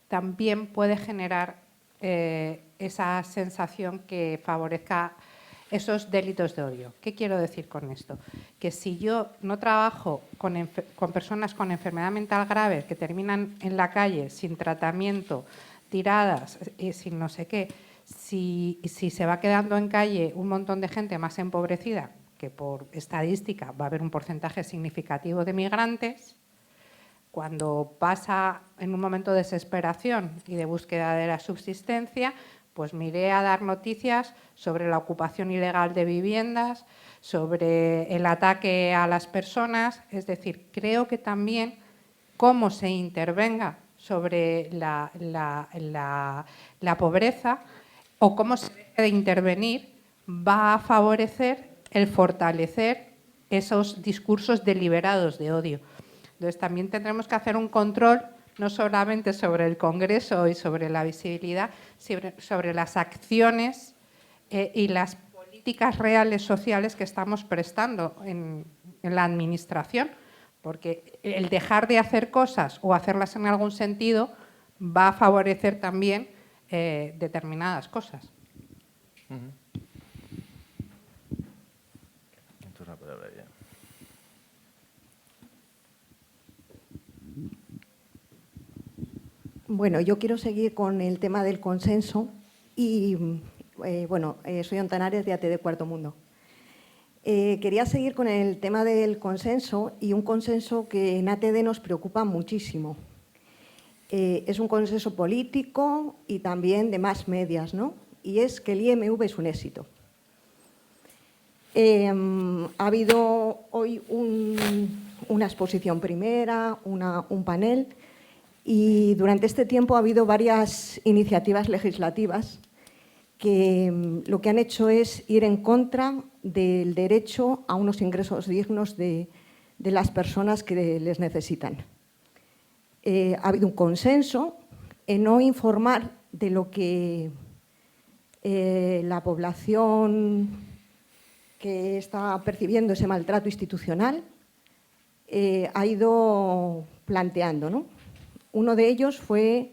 también puede generar esa sensación que favorezca esos delitos de odio. ¿Qué quiero decir con esto? Que si yo no trabajo con personas con enfermedad mental grave que terminan en la calle sin tratamiento, tiradas, sin no sé qué, si se va quedando en calle un montón de gente más empobrecida, que por estadística va a haber un porcentaje significativo de migrantes, cuando pasa en un momento de desesperación y de búsqueda de la subsistencia, pues me iré a dar noticias sobre la ocupación ilegal de viviendas, sobre el ataque a las personas. Es decir, creo que también cómo se intervenga sobre la pobreza o cómo se deje de intervenir va a favorecer el fortalecer esos discursos deliberados de odio. Entonces, también tendremos que hacer un control no solamente sobre el Congreso y sobre la visibilidad, sino sobre las acciones y las políticas reales sociales que estamos prestando en la Administración, porque el dejar de hacer cosas o hacerlas en algún sentido va a favorecer también determinadas cosas. Bueno, yo quiero seguir con el tema del consenso y, soy Ontanares de ATD Cuarto Mundo. Quería seguir con el tema del consenso y un consenso que en ATD nos preocupa muchísimo. Es un consenso político y también de más medias, ¿no? Y es que el IMV es un éxito. Ha habido hoy una exposición primera, un panel, y durante este tiempo ha habido varias iniciativas legislativas que lo que han hecho es ir en contra del derecho a unos ingresos dignos de las personas que les necesitan. Ha habido un consenso en no informar de lo que la población que está percibiendo ese maltrato institucional ha ido planteando, ¿no? Uno de ellos fue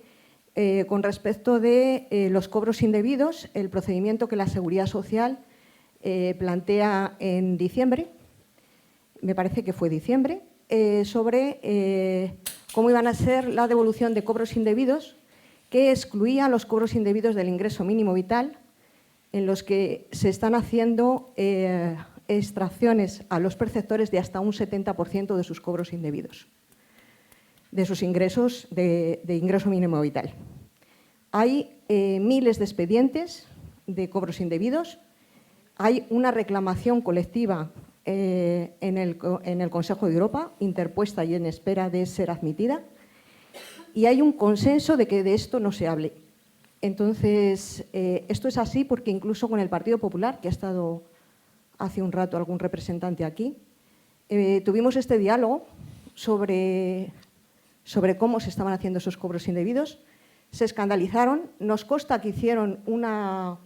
con respecto de los cobros indebidos, el procedimiento que la Seguridad Social plantea en diciembre, me parece que fue diciembre, sobre cómo iban a ser la devolución de cobros indebidos, que excluía los cobros indebidos del ingreso mínimo vital, en los que se están haciendo extracciones a los perceptores de hasta un 70% de sus cobros indebidos, de sus ingresos de ingreso mínimo vital. Hay miles de expedientes de cobros indebidos, hay una reclamación colectiva en el Consejo de Europa, interpuesta y en espera de ser admitida, y hay un consenso de que de esto no se hable. Entonces, esto es así porque incluso con el Partido Popular, que ha estado hace un rato algún representante aquí, tuvimos este diálogo sobre cómo se estaban haciendo esos cobros indebidos, se escandalizaron, nos consta que hicieron una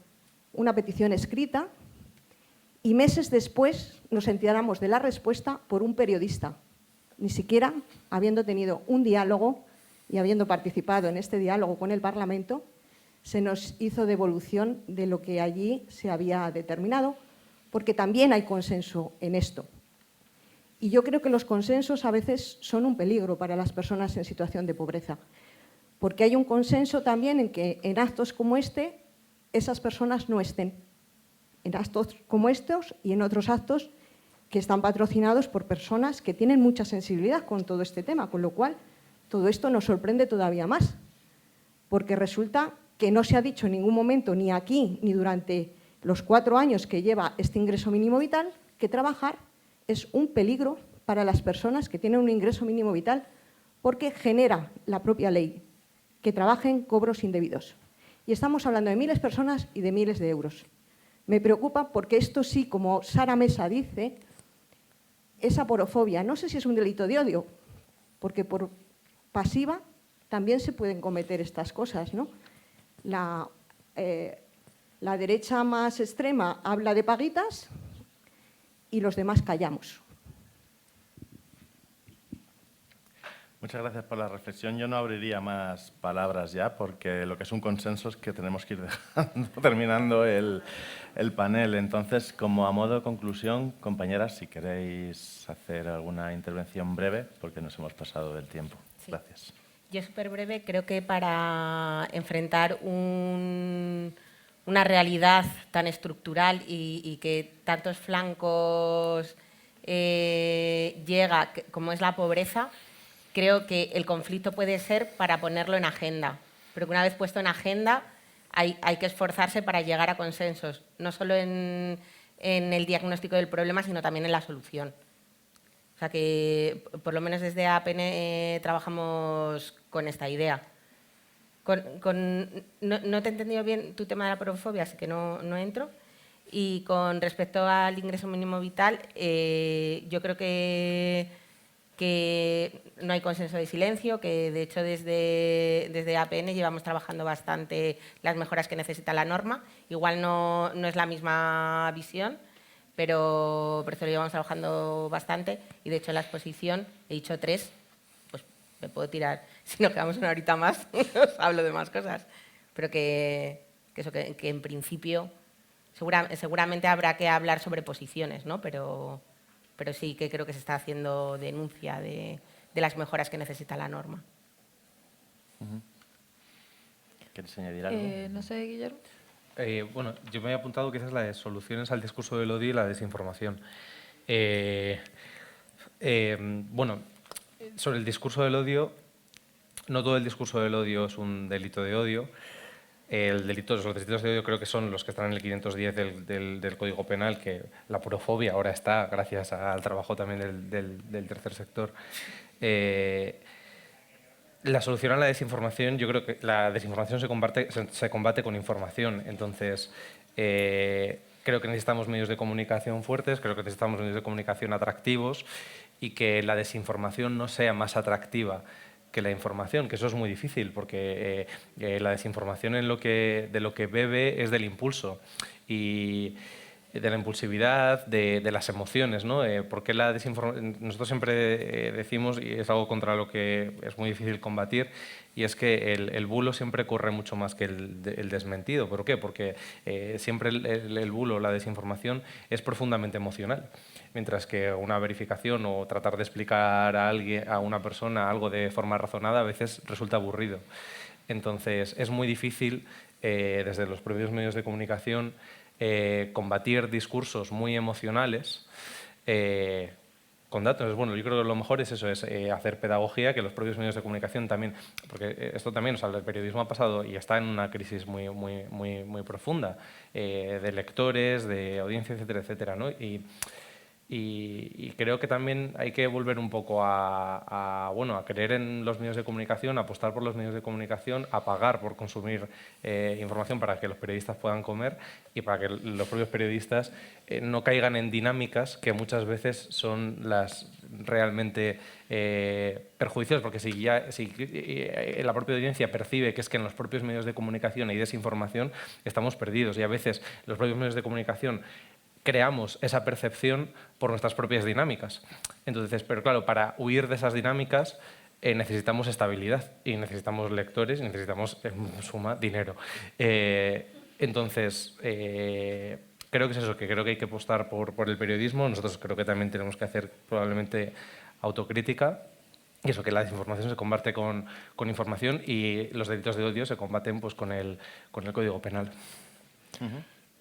petición escrita y meses después nos enteramos de la respuesta por un periodista, ni siquiera habiendo tenido un diálogo y habiendo participado en este diálogo con el Parlamento, se nos hizo devolución de lo que allí se había determinado, porque también hay consenso en esto. Y yo creo que los consensos a veces son un peligro para las personas en situación de pobreza, porque hay un consenso también en que en actos como este esas personas no estén, en actos como estos y en otros actos que están patrocinados por personas que tienen mucha sensibilidad con todo este tema, con lo cual todo esto nos sorprende todavía más, porque resulta que no se ha dicho en ningún momento, ni aquí ni durante los 4 años que lleva este ingreso mínimo vital, que trabajar es un peligro para las personas que tienen un ingreso mínimo vital porque genera la propia ley que trabajen cobros indebidos. Y estamos hablando de miles de personas y de miles de euros. Me preocupa porque esto sí, como Sara Mesa dice, es aporofobia. No sé si es un delito de odio, porque por pasiva también se pueden cometer estas cosas, ¿no? La derecha más extrema habla de paguitas y los demás callamos. Muchas gracias por la reflexión. Yo no abriría más palabras ya, porque lo que es un consenso es que tenemos que ir dejando, terminando el panel. Entonces, como a modo de conclusión, compañeras, si queréis hacer alguna intervención breve, porque nos hemos pasado del tiempo. Sí. Gracias. Yo súper breve, creo que para enfrentar una realidad tan estructural y que tantos flancos llega, como es la pobreza, creo que el conflicto puede ser para ponerlo en agenda, pero que una vez puesto en agenda hay que esforzarse para llegar a consensos, no solo en el diagnóstico del problema, sino también en la solución. O sea que, por lo menos desde APN, trabajamos con esta idea. No te he entendido bien tu tema de la porofobia, así que no entro. Y con respecto al ingreso mínimo vital, yo creo que no hay consenso de silencio, que de hecho desde APN llevamos trabajando bastante las mejoras que necesita la norma. Igual no es la misma visión, pero por eso lo llevamos trabajando bastante. Y de hecho en la exposición he dicho 3, pues me puedo tirar, si nos quedamos una horita más, os hablo de más cosas. Pero que en principio seguramente habrá que hablar sobre posiciones, ¿no? Pero sí que creo que se está haciendo denuncia de las mejoras que necesita la norma. ¿Quieres añadir algo? No sé, Guillermo. Bueno, yo me he apuntado quizás la de soluciones al discurso del odio y la desinformación. Bueno, sobre el discurso del odio, no todo el discurso del odio es un delito de odio. Los delitos de odio creo que son los que están en el 510 del Código Penal, que la porofobia ahora está gracias al trabajo también del tercer sector. La solución a la desinformación, yo creo que la desinformación se combate con información. Entonces, creo que necesitamos medios de comunicación fuertes, creo que necesitamos medios de comunicación atractivos y que la desinformación no sea más atractiva que la información, que eso es muy difícil, porque la desinformación de lo que bebe es del impulso y de la impulsividad, de las emociones, ¿no? Porque la desinformación, nosotros siempre decimos, y es algo contra lo que es muy difícil combatir, y es que el bulo siempre corre mucho más que el desmentido. ¿Por qué? Porque siempre el bulo, la desinformación, es profundamente emocional. Mientras que una verificación o tratar de explicar a una persona algo de forma razonada a veces resulta aburrido. Entonces, es muy difícil, desde los propios medios de comunicación, combatir discursos muy emocionales con datos. Entonces, bueno, yo creo que lo mejor es eso, es hacer pedagogía, que los propios medios de comunicación también, porque esto también, o sea, el periodismo ha pasado y está en una crisis muy profunda, de lectores, de audiencia, etcétera, etcétera, ¿no? Y creo que también hay que volver un poco a creer en los medios de comunicación, a apostar por los medios de comunicación, a pagar por consumir información para que los periodistas puedan comer y para que los propios periodistas no caigan en dinámicas que muchas veces son las realmente perjudiciales, porque si la propia audiencia percibe que es que en los propios medios de comunicación hay desinformación, estamos perdidos, y a veces los propios medios de comunicación creamos esa percepción por nuestras propias dinámicas. Entonces, pero claro, para huir de esas dinámicas necesitamos estabilidad y necesitamos lectores y necesitamos, en suma, dinero. Entonces, creo que es eso, que creo que hay que apostar por el periodismo. Nosotros creo que también tenemos que hacer probablemente autocrítica. Y eso, que la desinformación se combate con información y los delitos de odio se combaten pues, con el Código Penal.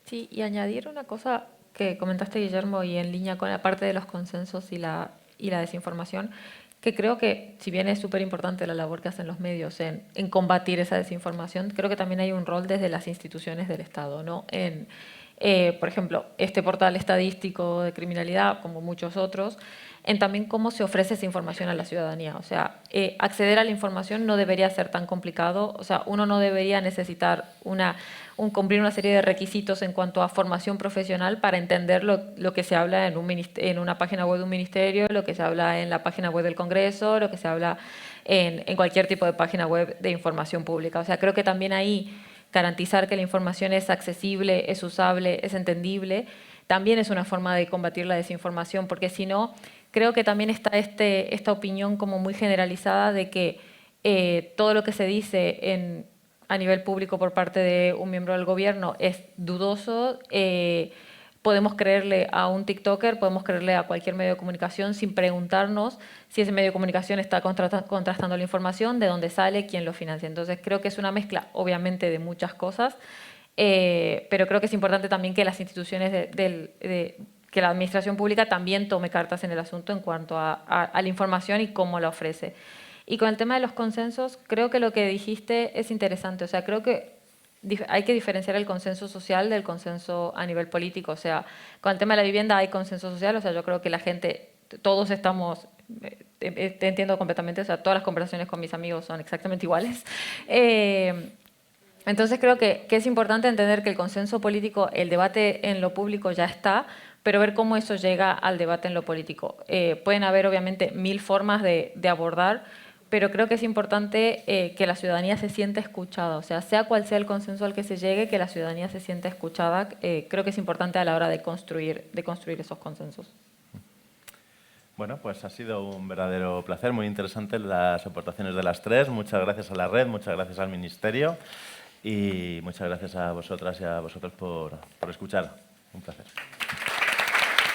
Sí, y añadir una cosa que comentaste, Guillermo, y en línea con la parte de los consensos y la desinformación, que creo que, si bien es súper importante la labor que hacen los medios en combatir esa desinformación, creo que también hay un rol desde las instituciones del Estado, ¿no? Por ejemplo, este portal estadístico de criminalidad, como muchos otros, en también cómo se ofrece esa información a la ciudadanía. O sea, acceder a la información no debería ser tan complicado. O sea, uno no debería necesitar cumplir una serie de requisitos en cuanto a formación profesional para entender lo que se habla en una página web de un ministerio, lo que se habla en la página web del Congreso, lo que se habla en cualquier tipo de página web de información pública. O sea, creo que también ahí garantizar que la información es accesible, es usable, es entendible, también es una forma de combatir la desinformación, porque si no, creo que también está esta opinión como muy generalizada de que todo lo que se dice a nivel público por parte de un miembro del gobierno es dudoso. Podemos creerle a un TikToker, podemos creerle a cualquier medio de comunicación sin preguntarnos si ese medio de comunicación está contrastando la información, de dónde sale, quién lo financia. Entonces creo que es una mezcla, obviamente, de muchas cosas, pero creo que es importante también que las instituciones que la administración pública también tome cartas en el asunto en cuanto a la información y cómo la ofrece. Y con el tema de los consensos, creo que lo que dijiste es interesante. O sea, creo que hay que diferenciar el consenso social del consenso a nivel político. O sea, con el tema de la vivienda hay consenso social. O sea, yo creo que la gente, todos estamos, te entiendo completamente, o sea, todas las conversaciones con mis amigos son exactamente iguales. Entonces creo que es importante entender que el consenso político, el debate en lo público ya está, pero ver cómo eso llega al debate en lo político. Pueden haber, obviamente, 1000 formas de abordar, pero creo que es importante que la ciudadanía se sienta escuchada. O sea cual sea el consenso al que se llegue, que la ciudadanía se sienta escuchada. Creo que es importante a la hora de construir esos consensos. Bueno, pues ha sido un verdadero placer, muy interesante las aportaciones de las tres. Muchas gracias a la red, muchas gracias al Ministerio y muchas gracias a vosotras y a vosotros por escuchar. Un placer.